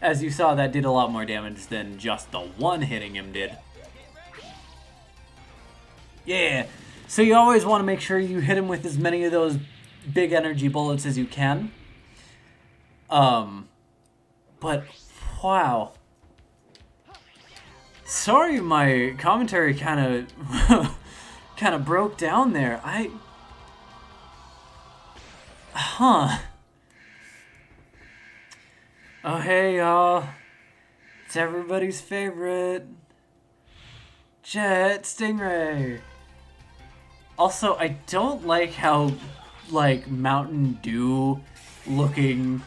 As you saw, that did a lot more damage than just the one hitting him did. Yeah, so you always want to make sure you hit him with as many of those big energy bullets as you can. But, wow. Sorry my commentary kind of broke down there. Oh, hey, y'all. It's everybody's favorite Jet Stingray. Also, I don't like how, like, Mountain Dew looking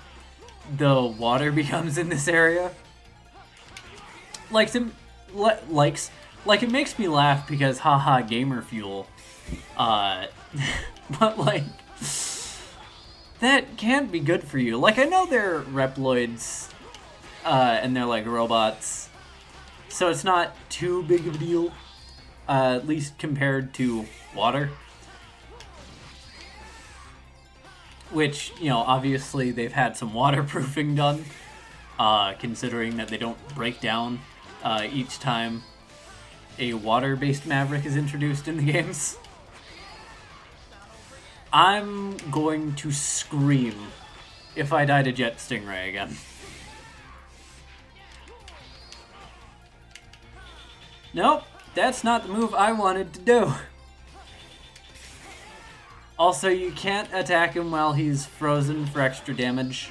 the water becomes in this area. Like, it makes me laugh because, haha, gamer fuel. But, like, that can't be good for you. Like, I know they're Reploids, and they're, like, robots, so it's not too big of a deal, at least compared to water. Which, you know, obviously they've had some waterproofing done, considering that they don't break down each time a water-based Maverick is introduced in the games. I'm going to scream if I die to Jet Stingray again. Nope, that's not the move I wanted to do. Also, you can't attack him while he's frozen for extra damage.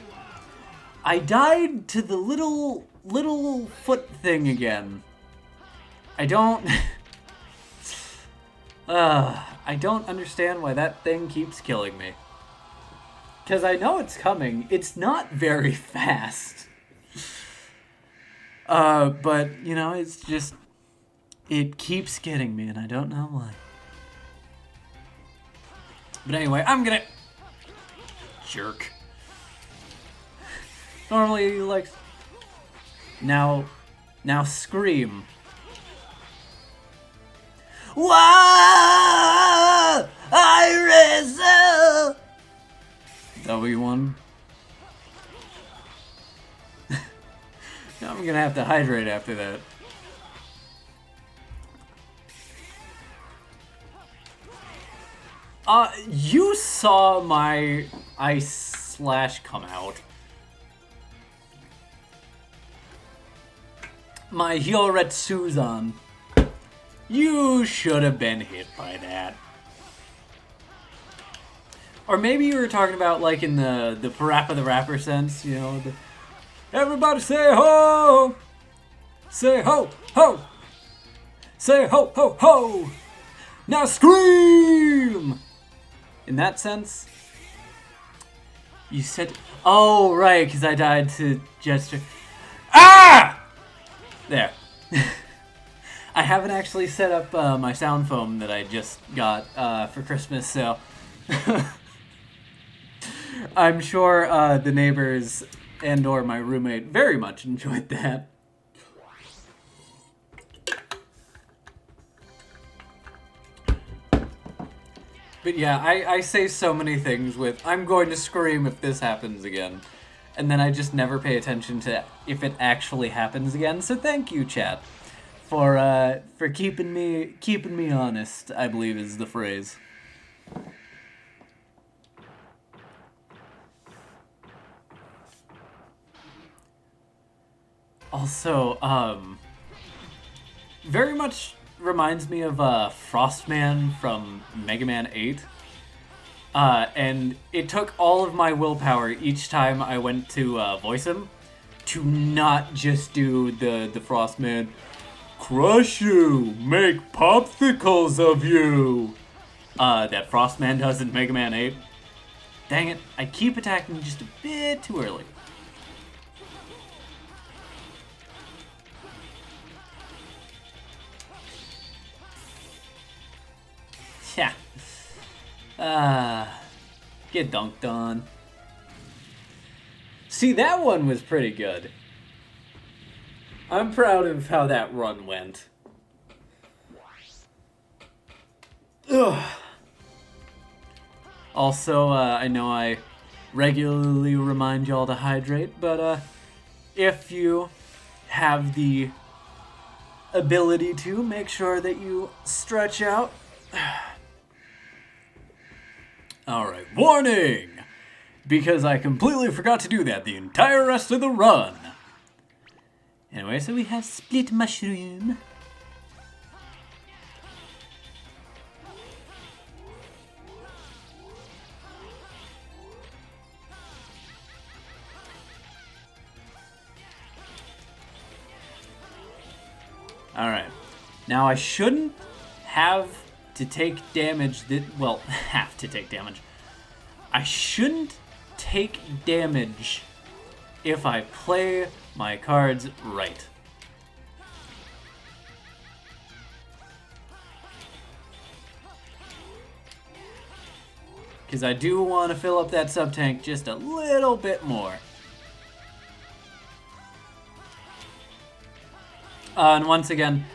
I died to the little foot thing again. I don't... I don't understand why that thing keeps killing me. Because I know it's coming. It's not very fast. But, you know, it's just... It keeps getting me, and I don't know why. But anyway, I'm gonna... Jerk. Normally, like... Now scream. Whoa! I wrestle! W1. Now I'm gonna have to hydrate after that. You saw my ice slash come out. My Hyoretsusan. You should have been hit by that. Or maybe you were talking about, like, in the Parappa the Rapper sense, you know, the, everybody say ho! Say ho, ho! Say ho, ho, ho! Now scream! In that sense, you said, oh, right, because I died to Jester. Ah! There. I haven't actually set up my sound foam that I just got for Christmas, so I'm sure the neighbors and or my roommate very much enjoyed that. But yeah, I say so many things with, I'm going to scream if this happens again. And then I just never pay attention to if it actually happens again. So thank you, chat, for keeping me honest, I believe is the phrase. Also, very much reminds me of Frostman from Megaman 8. And it took all of my willpower each time I went to voice him to not just do the Frostman, crush you, make popsicles of you, that Frostman does in Megaman 8. Dang it, I keep attacking just a bit too early. Yeah. Get dunked on. See, that one was pretty good. I'm proud of how that run went. Ugh. Also, I know I regularly remind y'all to hydrate, but if you have the ability to, make sure that you stretch out. Alright, warning! Because I completely forgot to do that the entire rest of the run. Anyway, so we have Split Mushroom. Alright. Now I shouldn't have to take damage that, well, have to take damage. I shouldn't take damage if I play my cards right. Because I do want to fill up that sub-tank just a little bit more. And once again,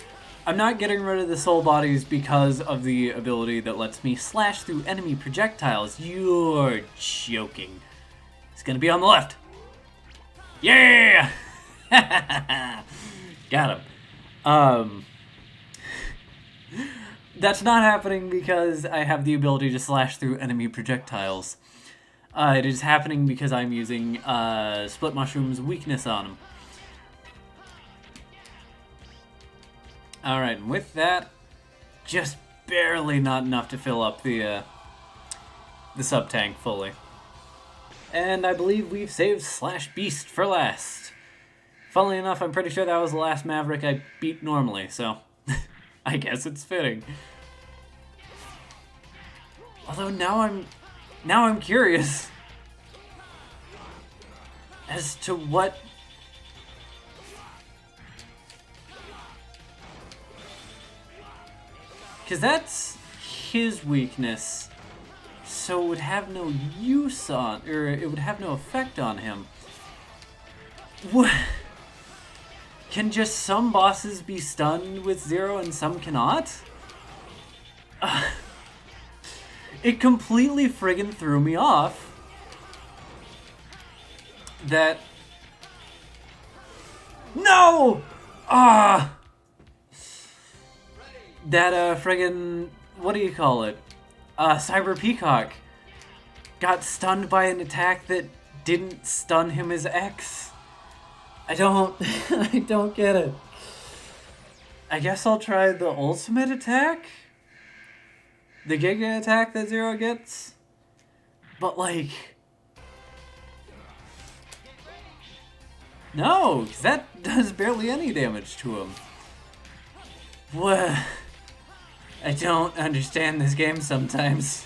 I'm not getting rid of the soul bodies because of the ability that lets me slash through enemy projectiles. You're joking. It's gonna be on the left. Yeah! Got him. That's not happening because I have the ability to slash through enemy projectiles. It is happening because I'm using Split Mushroom's weakness on him. Alright, and with that, just barely not enough to fill up the sub-tank fully. And I believe we've saved Slash Beast for last. Funnily enough, I'm pretty sure that was the last Maverick I beat normally, so I guess it's fitting. Although now I'm curious as to what because that's his weakness, so it would have no use on, or it would have no effect on him. What? Can just some bosses be stunned with Zero and some cannot? It completely friggin' threw me off that... No! That, friggin', what do you call it? Cyber Peacock got stunned by an attack that didn't stun him as X. I don't get it. I guess I'll try the ultimate attack? The Giga attack that Zero gets? But, like... No, because that does barely any damage to him. What? I don't understand this game sometimes.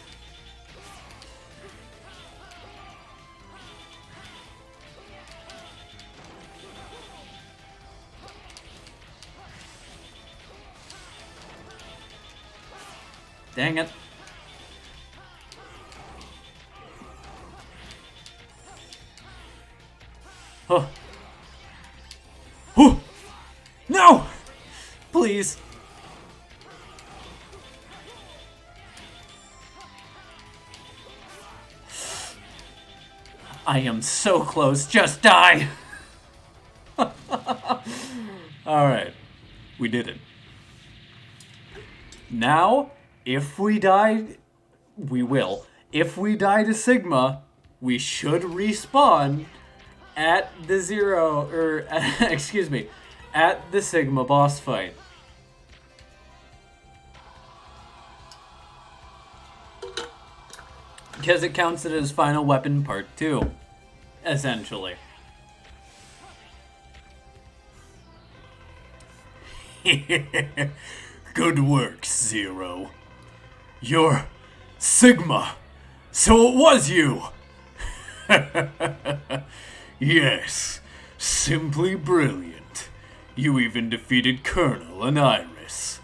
Dang it. Oh. Oh. No! Please. I am so close. Just die. Alright. We did it. Now, if we die, we will. If we die to Sigma, we should respawn at the Zero, or, excuse me, at the Sigma boss fight. Because it counts it as Final Weapon Part 2, essentially. Good work, Zero. You're Sigma, so it was you! Yes, simply brilliant. You even defeated Colonel and Iris.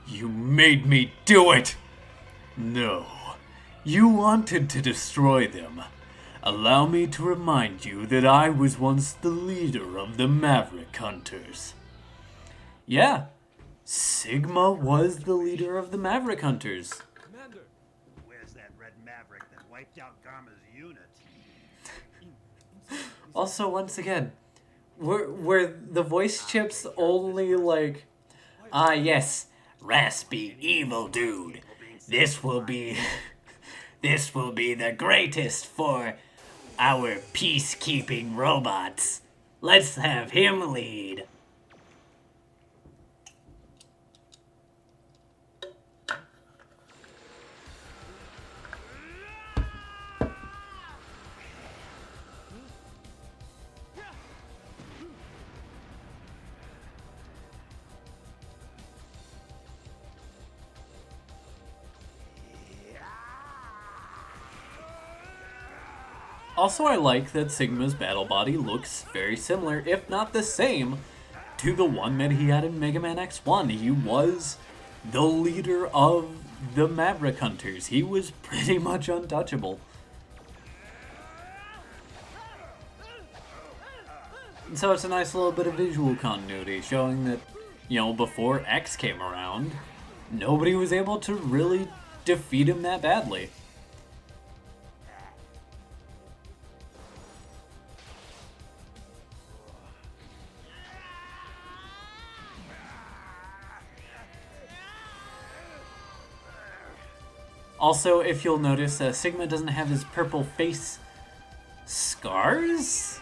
You made me do it! No, you wanted to destroy them. Allow me to remind you that I was once the leader of the Maverick Hunters. Yeah, Sigma was the leader of the Maverick Hunters. Commander! Where's that red Maverick that wiped out Garma's unit? Also, once again, were the voice chips only like, Ah, yes, raspy, evil dude. This will be the greatest for our peacekeeping robots. Let's have him lead. Also, I like that Sigma's battle body looks very similar, if not the same, to the one that he had in Megaman X1. He was the leader of the Maverick Hunters. He was pretty much untouchable. And so it's a nice little bit of visual continuity, showing that, you know, before X came around, nobody was able to really defeat him that badly. Also, if you'll notice, Sigma doesn't have his purple face scars?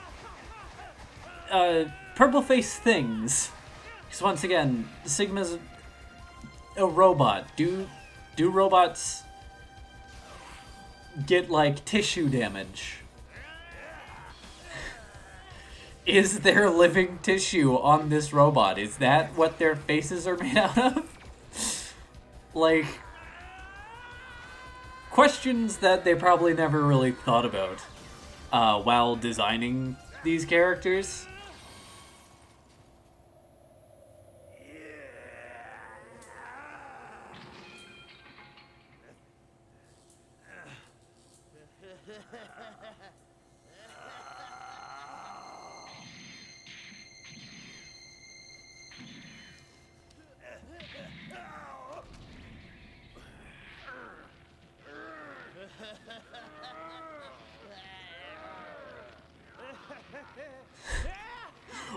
Purple face things. Because once again, Sigma's a robot. Do robots get, like, tissue damage? Is there living tissue on this robot? Is that what their faces are made out of? Like, questions that they probably never really thought about while designing these characters.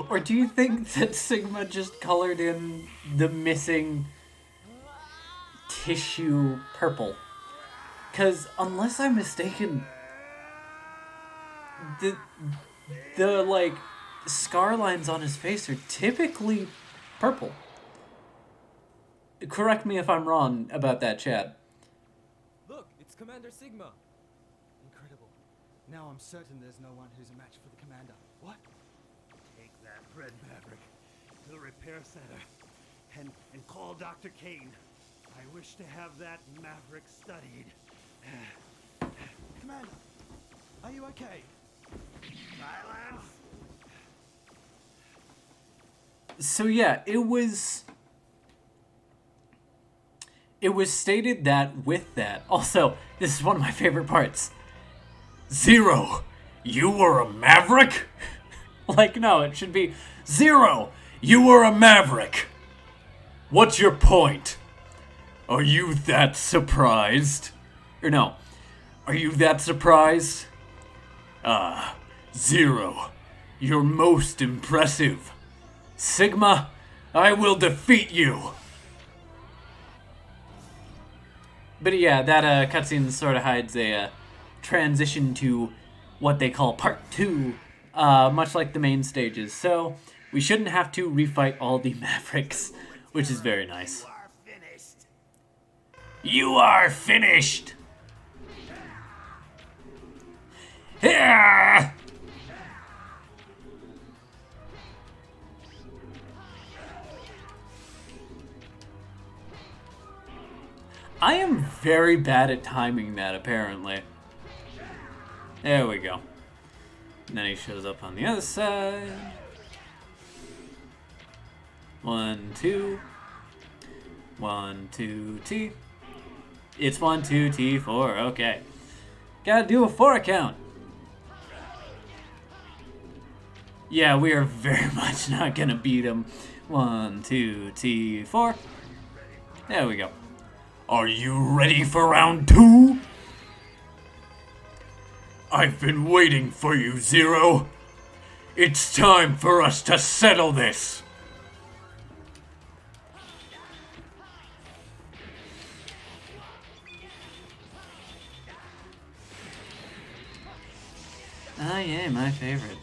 Or do you think that Sigma just colored in the missing tissue purple? Because unless I'm mistaken, the like scar lines on his face are typically purple. Correct me if I'm wrong about that, Chad. Look, it's Commander Sigma. Incredible. Now I'm certain there's no one who's a match for the commander. What? Take that Red Maverick to the repair center and call Dr. Kane. I wish to have that Maverick studied. Commander, are you okay? Silence! So yeah, it was stated that with that. Also, this is one of my favorite parts. Zero, you were a Maverick? Like, no, it should be Zero, you were a Maverick. What's your point? Are you that surprised? or no. Are you that surprised? Zero, you're most impressive. Sigma, I will defeat you. But yeah, that cutscene sort of hides a transition to what they call Part 2, much like the main stages. So we shouldn't have to refight all the Mavericks, which is very nice. You are finished. You are finished. Yeah! I am very bad at timing that, apparently. There we go. And then he shows up on the other side. 1, 2. 1, 2, T. It's 1, 2, T, 4. Okay. Gotta do a 4 count. Yeah, we are very much not gonna beat him. 1, 2, T, 4. There we go. Are you ready for round 2? I've been waiting for you, Zero. It's time for us to settle this. Oh yeah, my favorite.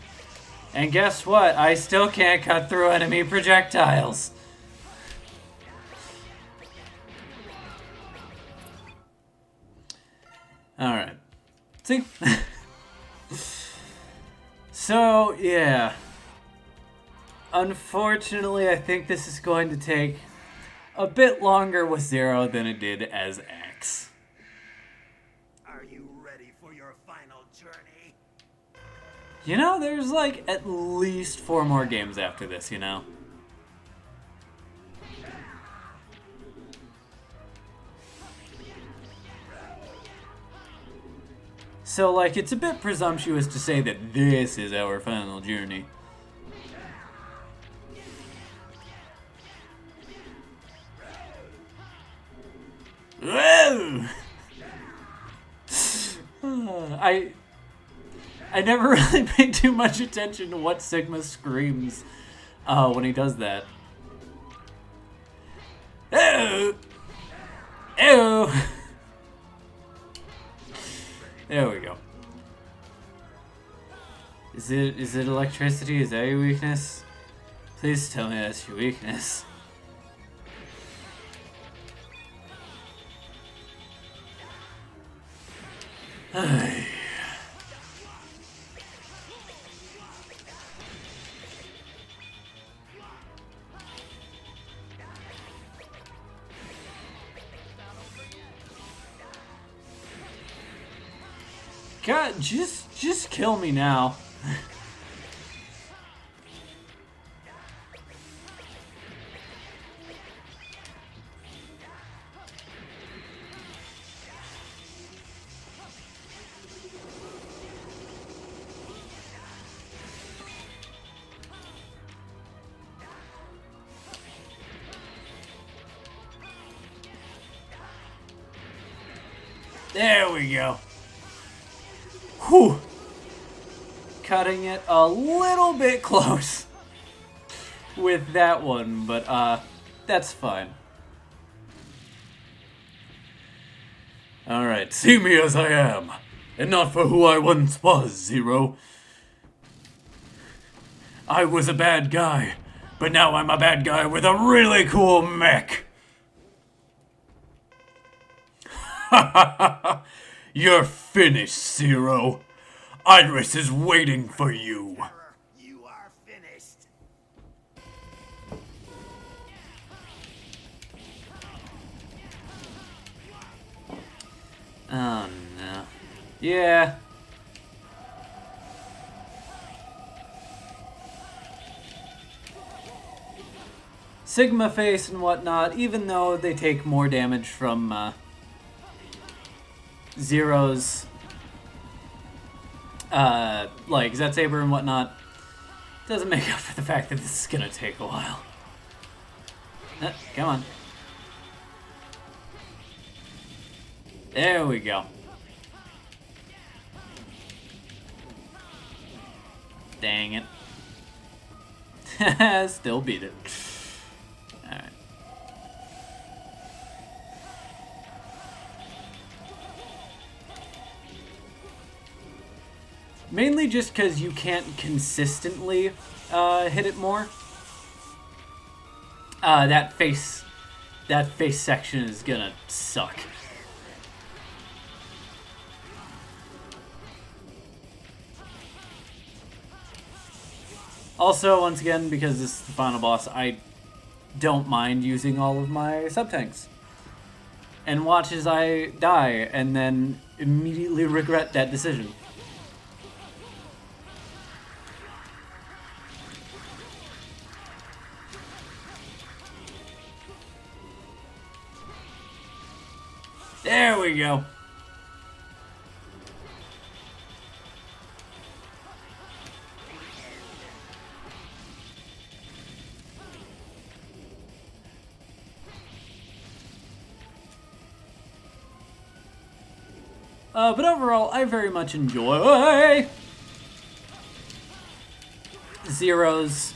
And guess what? I still can't cut through enemy projectiles. Alright. See? So, yeah. Unfortunately, I think this is going to take a bit longer with Zero than it did as X. Are you ready for your final journey? You know, there's like at least 4 more games after this, you know? So, like, it's a bit presumptuous to say that this is our final journey. Whoa! I never really paid too much attention to what Sigma screams when he does that. Oh! Oh! There we go. Is it electricity? Is that your weakness? Please tell me that's your weakness. God, just kill me now. There we go. Whew. Cutting it a little bit close with that one, but that's fine. Alright, see me as I am, and not for who I once was, Zero. I was a bad guy, but now I'm a bad guy with a really cool mech. You're finished, Zero. Iris is waiting for you. You are finished. Oh no. Yeah. Sigma face and whatnot, even though they take more damage from Zero's like Zet Saber and whatnot, doesn't make up for the fact that this is gonna take a while. Come on. There we go. Dang it. Still beat it. Alright. Mainly just because you can't consistently hit it more. That face section is gonna suck. Also, once again, because this is the final boss, I don't mind using all of my sub-tanks. And watch as I die, and then immediately regret that decision. There we go. But overall, I very much enjoy Zero's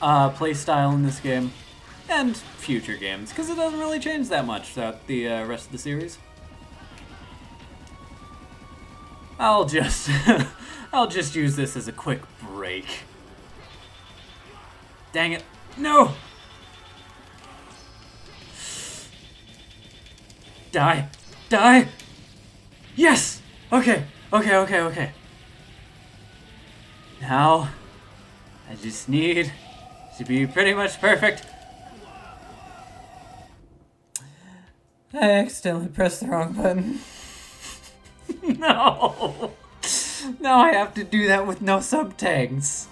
playstyle in this game, and future games, because it doesn't really change that much throughout the rest of the series. I'll just use this as a quick break. Dang it. No! Die. Die! Yes! Okay. Now, I just need to be pretty much perfect. I accidentally pressed the wrong button. No! Now I have to do that with no sub-tanks.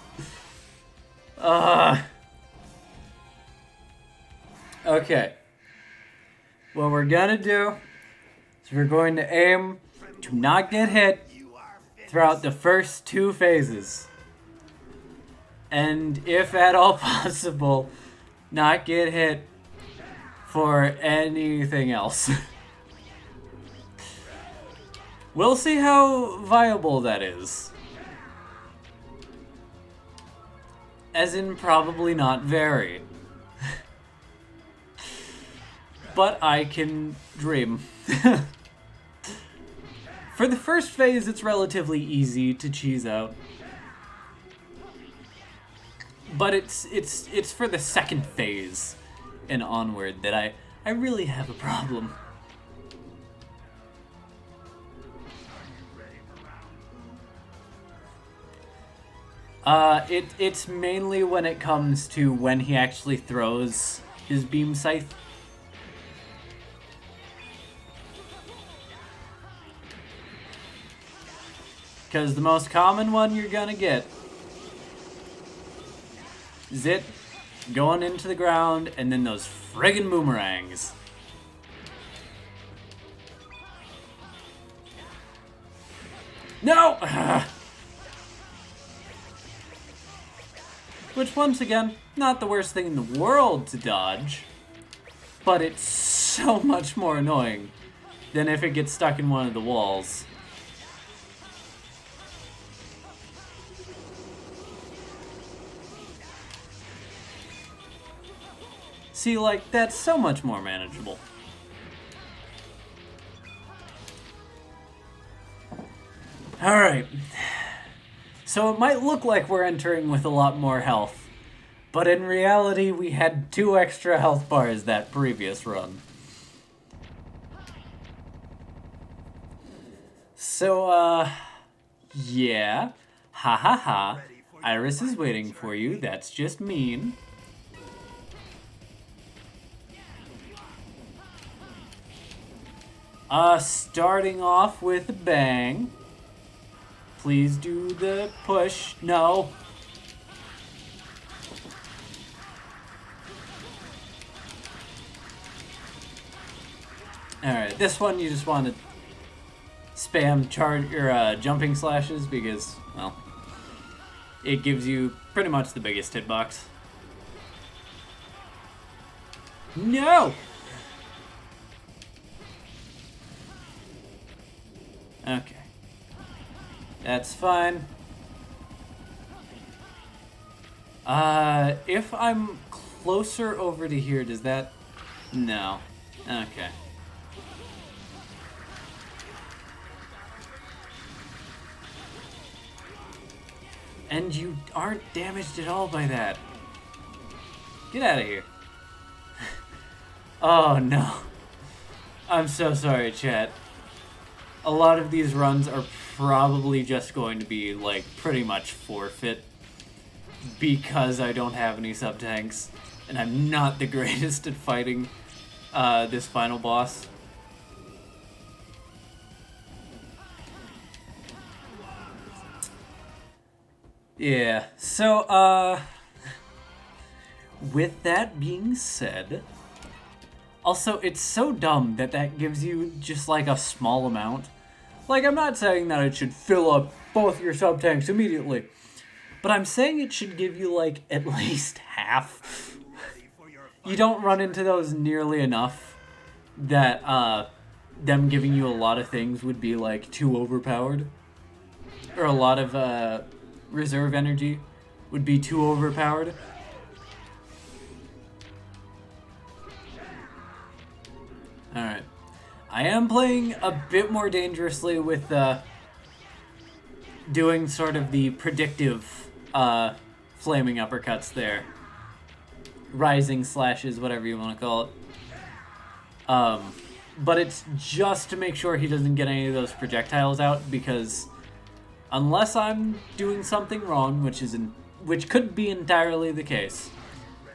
Okay. What we're gonna do is we're going to aim to not get hit throughout the first 2 phases. And if at all possible, not get hit for anything else. We'll see how viable that is. As in, probably not very. But I can dream. For the first phase, it's relatively easy to cheese out. But it's for the second phase and onward that I really have a problem. It's mainly when it comes to when he actually throws his beam scythe. Because the most common one you're gonna get is it going into the ground and then those friggin' boomerangs. No! Which, once again, not the worst thing in the world to dodge, but it's so much more annoying than if it gets stuck in one of the walls. See, like, that's so much more manageable. Alright. So it might look like we're entering with a lot more health, but in reality we had 2 extra health bars that previous run. So, yeah. Ha ha ha. Iris is waiting for you, that's just mean. Starting off with a bang. Please do the push. No. Alright, this one you just want to spam charge or jumping slashes because, well, it gives you pretty much the biggest hitbox. No! Okay. That's fine. If I'm closer over to here, does that... No. Okay. And you aren't damaged at all by that. Get out of here. Oh, no. I'm so sorry, chat. A lot of these runs are probably just going to be, like, pretty much forfeit because I don't have any sub-tanks, and I'm not the greatest at fighting this final boss. Yeah, so, with that being said, also, it's so dumb that that gives you just, like, a small amount. Like, I'm not saying that it should fill up both your sub-tanks immediately, but I'm saying it should give you, like, at least half. You don't run into those nearly enough that, them giving you a lot of things would be, like, too overpowered. Or a lot of, reserve energy would be too overpowered. Alright. I am playing a bit more dangerously with doing sort of the predictive flaming uppercuts there. Rising slashes, whatever you want to call it. But it's just to make sure he doesn't get any of those projectiles out, because unless I'm doing something wrong, which could be entirely the case,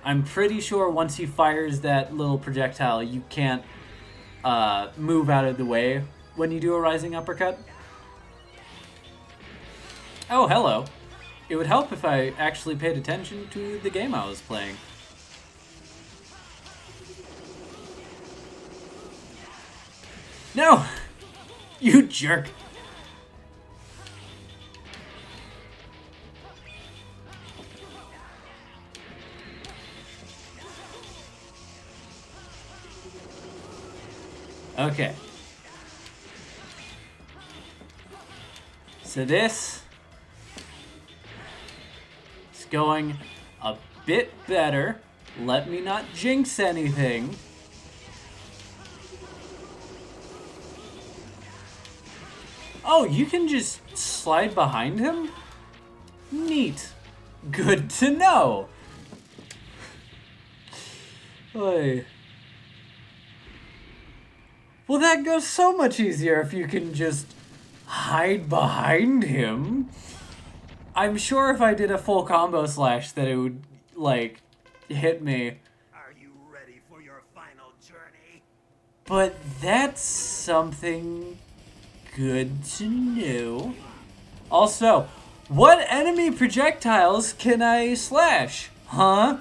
I'm pretty sure once he fires that little projectile, you can't move out of the way when you do a rising uppercut. Oh, hello. It would help if I actually paid attention to the game I was playing. No! You jerk! Okay. So this is going a bit better. Let me not jinx anything. Oh, you can just slide behind him? Neat. Good to know. Oy. Well, that goes so much easier if you can just hide behind him. I'm sure if I did a full combo slash that it would, like, hit me. Are you ready for your final journey? But that's something good to know. Also, what enemy projectiles can I slash? Huh?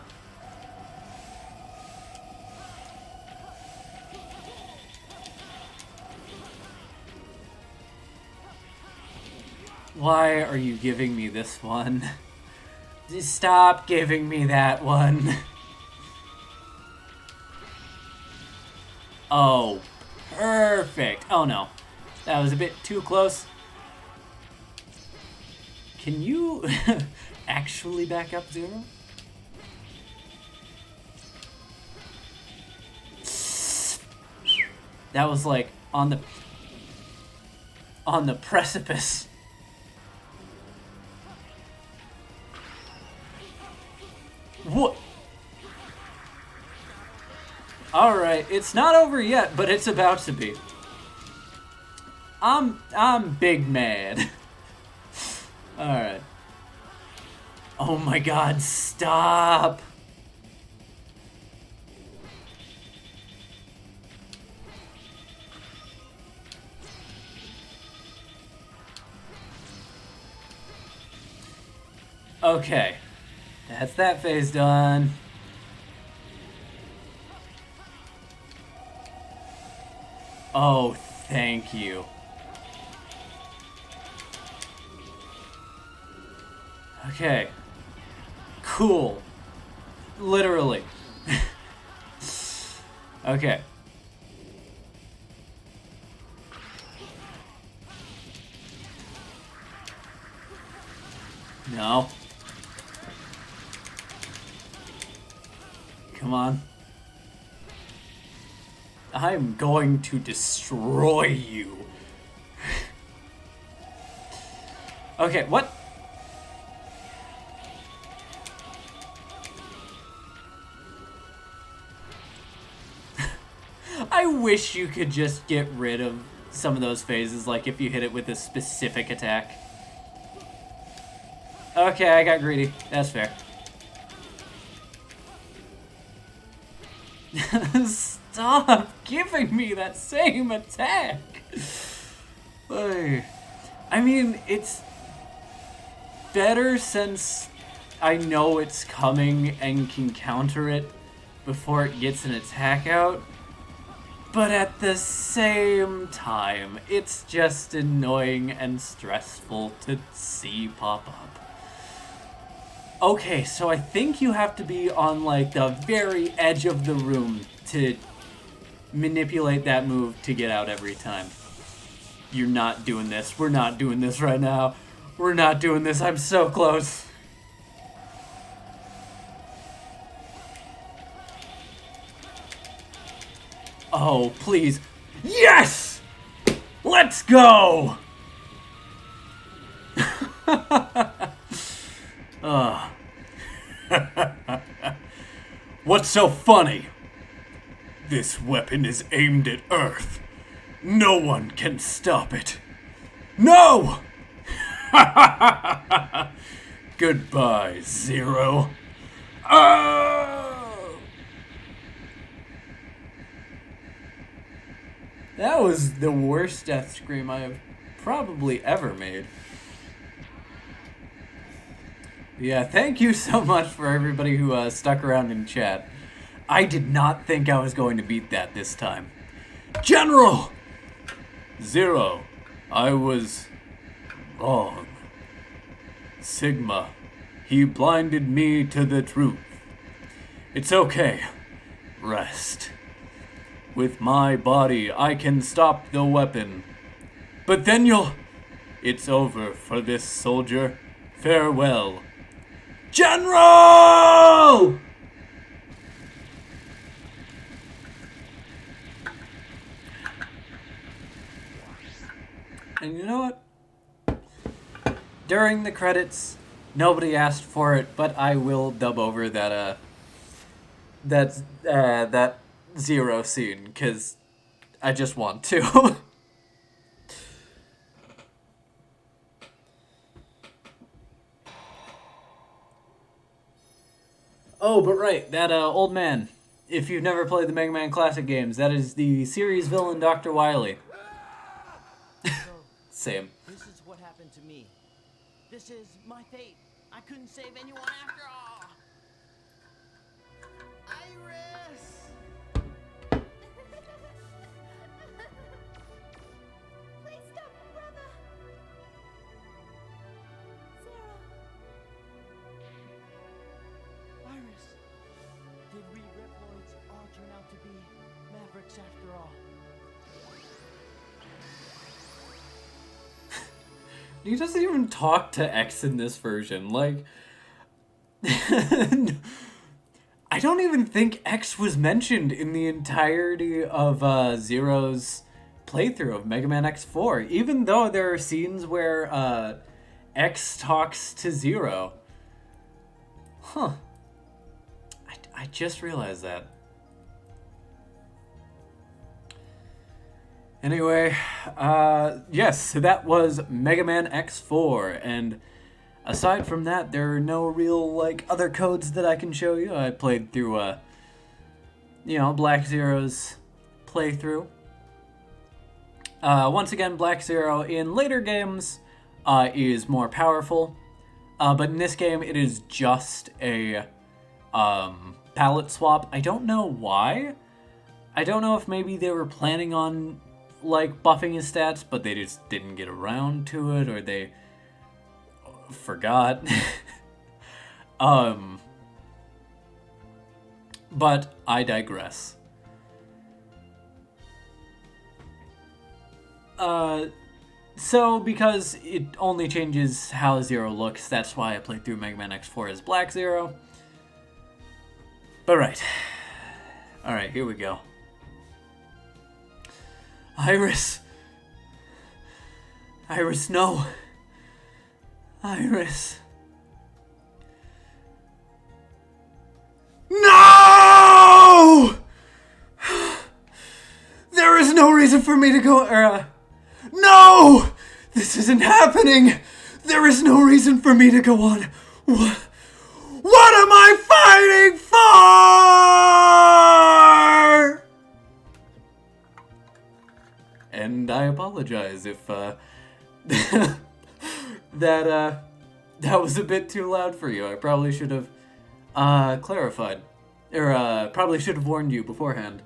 Why are you giving me this one? Just stop giving me that one. Oh, perfect. Oh no, that was a bit too close. Can you actually back up, Zero? That was like on the precipice. What? Alright, it's not over yet, but it's about to be. I'm big mad. Alright. Oh my god, stop! Okay. That's that phase done. Oh, thank you. Okay. Cool. Literally. Okay. No. Come on. I'm going to destroy you. Okay, what? I wish you could just get rid of some of those phases, like if you hit it with a specific attack. Okay, I got greedy. That's fair. Stop giving me that same attack. I mean, it's better since I know it's coming and can counter it before it gets an attack out. But at the same time, it's just annoying and stressful to see pop up. Okay, so I think you have to be on, like, the very edge of the room to manipulate that move to get out every time. You're not doing this. We're not doing this right now. We're not doing this. I'm so close. Oh, please. Yes! Let's go! What's so funny? This weapon is aimed at Earth. No one can stop it. No! Goodbye, Zero. Oh! That was the worst death scream I have probably ever made. Yeah, thank you so much for everybody who stuck around in chat. I did not think I was going to beat that this time. General! Zero. I was wrong. Sigma. He blinded me to the truth. It's okay. Rest. With my body, I can stop the weapon. But then It's over for this soldier. Farewell. General! And you know what? During the credits, nobody asked for it, but I will dub over that Zero scene, because I just want to. Oh, but right, that old man. If you've never played the Mega Man Classic games, that is the series villain Dr. Wily. Same. This is what happened to me. This is my fate. I couldn't save anyone after all. Iris! Please stop, brother. Zero. Iris, did we Reploids all turn out to be Mavericks after all? He doesn't even talk to X in this version. Like, I don't even think X was mentioned in the entirety of Zero's playthrough of Mega Man X4, even though there are scenes where X talks to Zero. Huh. I just realized that. Anyway, yes, so that was Mega Man X4, and aside from that, there are no real, like, other codes that I can show you. I played through, Black Zero's playthrough. Once again, Black Zero in later games is more powerful, but in this game, it is just a palette swap. I don't know why. I don't know if maybe they were planning on like buffing his stats, but they just didn't get around to it, or they forgot. But I digress. So because it only changes how Zero looks, that's why I played through Mega Man X4 as Black Zero. But right. Alright, here we go. Iris! Iris, no! Iris! No! There is no reason for me to go, no! This isn't happening! There is no reason for me to go on. What am I fighting for? And I apologize if that was a bit too loud for you. I probably should have clarified, or probably should have warned you beforehand.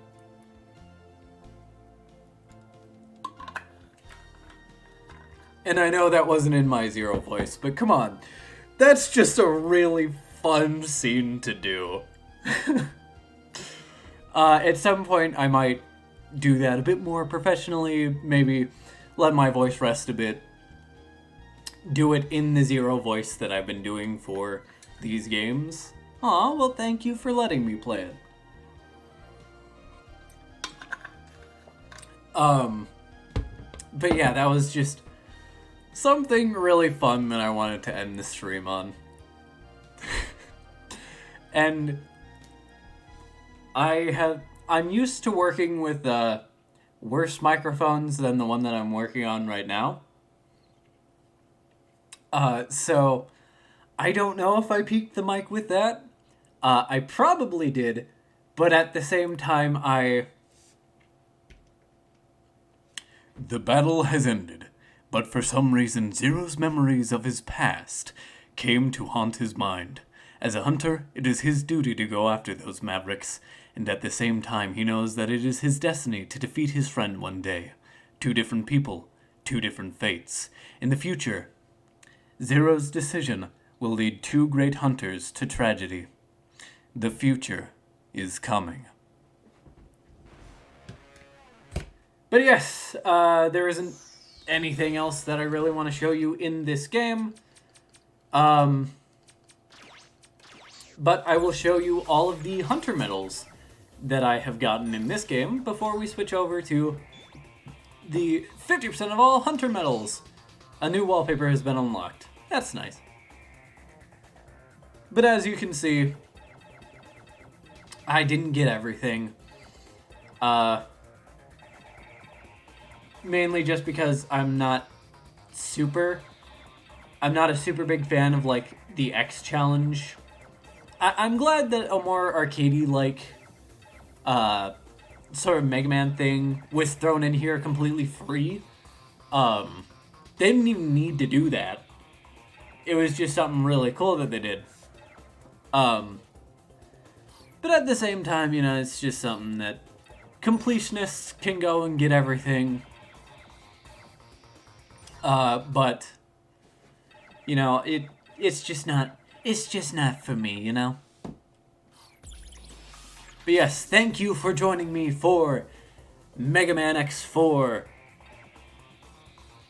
And I know that wasn't in my Zero voice, but come on, that's just a really fun scene to do. At some point, I might do that a bit more professionally, maybe let my voice rest a bit, do it in the Zero voice that I've been doing for these games. Aw, well thank you for letting me play it. But yeah, that was just something really fun that I wanted to end the stream on. And I'm used to working with worse microphones than the one that I'm working on right now. So I don't know if I peaked the mic with that. I probably did, but at the same time, The battle has ended, but for some reason Zero's memories of his past came to haunt his mind. As a hunter, it is his duty to go after those mavericks, and at the same time he knows that it is his destiny to defeat his friend one day. 2 different people, 2 different fates. In the future, Zero's decision will lead 2 great hunters to tragedy. The future is coming. But yes, there isn't anything else that I really want to show you in this game. But I will show you all of the hunter medals that I have gotten in this game before we switch over to the 50% of all hunter medals. A new wallpaper has been unlocked. That's nice. But as you can see, I didn't get everything. Mainly just because I'm not a super big fan of, like, the X challenge. I'm glad that a more arcadey-like, sort of Mega Man thing was thrown in here completely free. They didn't even need to do that. It was just something really cool that they did. But at the same time, you know, it's just something that completionists can go and get everything. But, you know, it's just not for me, you know? But yes, thank you for joining me for Megaman X4.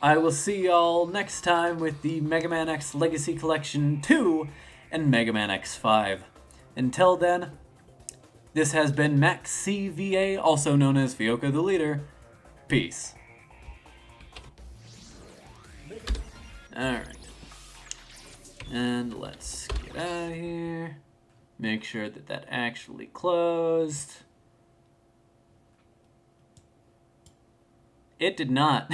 I will see y'all next time with the Megaman X Legacy Collection 2 and Megaman X5. Until then, this has been Max CVA, also known as Fioka the Leader. Peace. Alright. And let's get out of here. Make sure that that actually closed. It did not.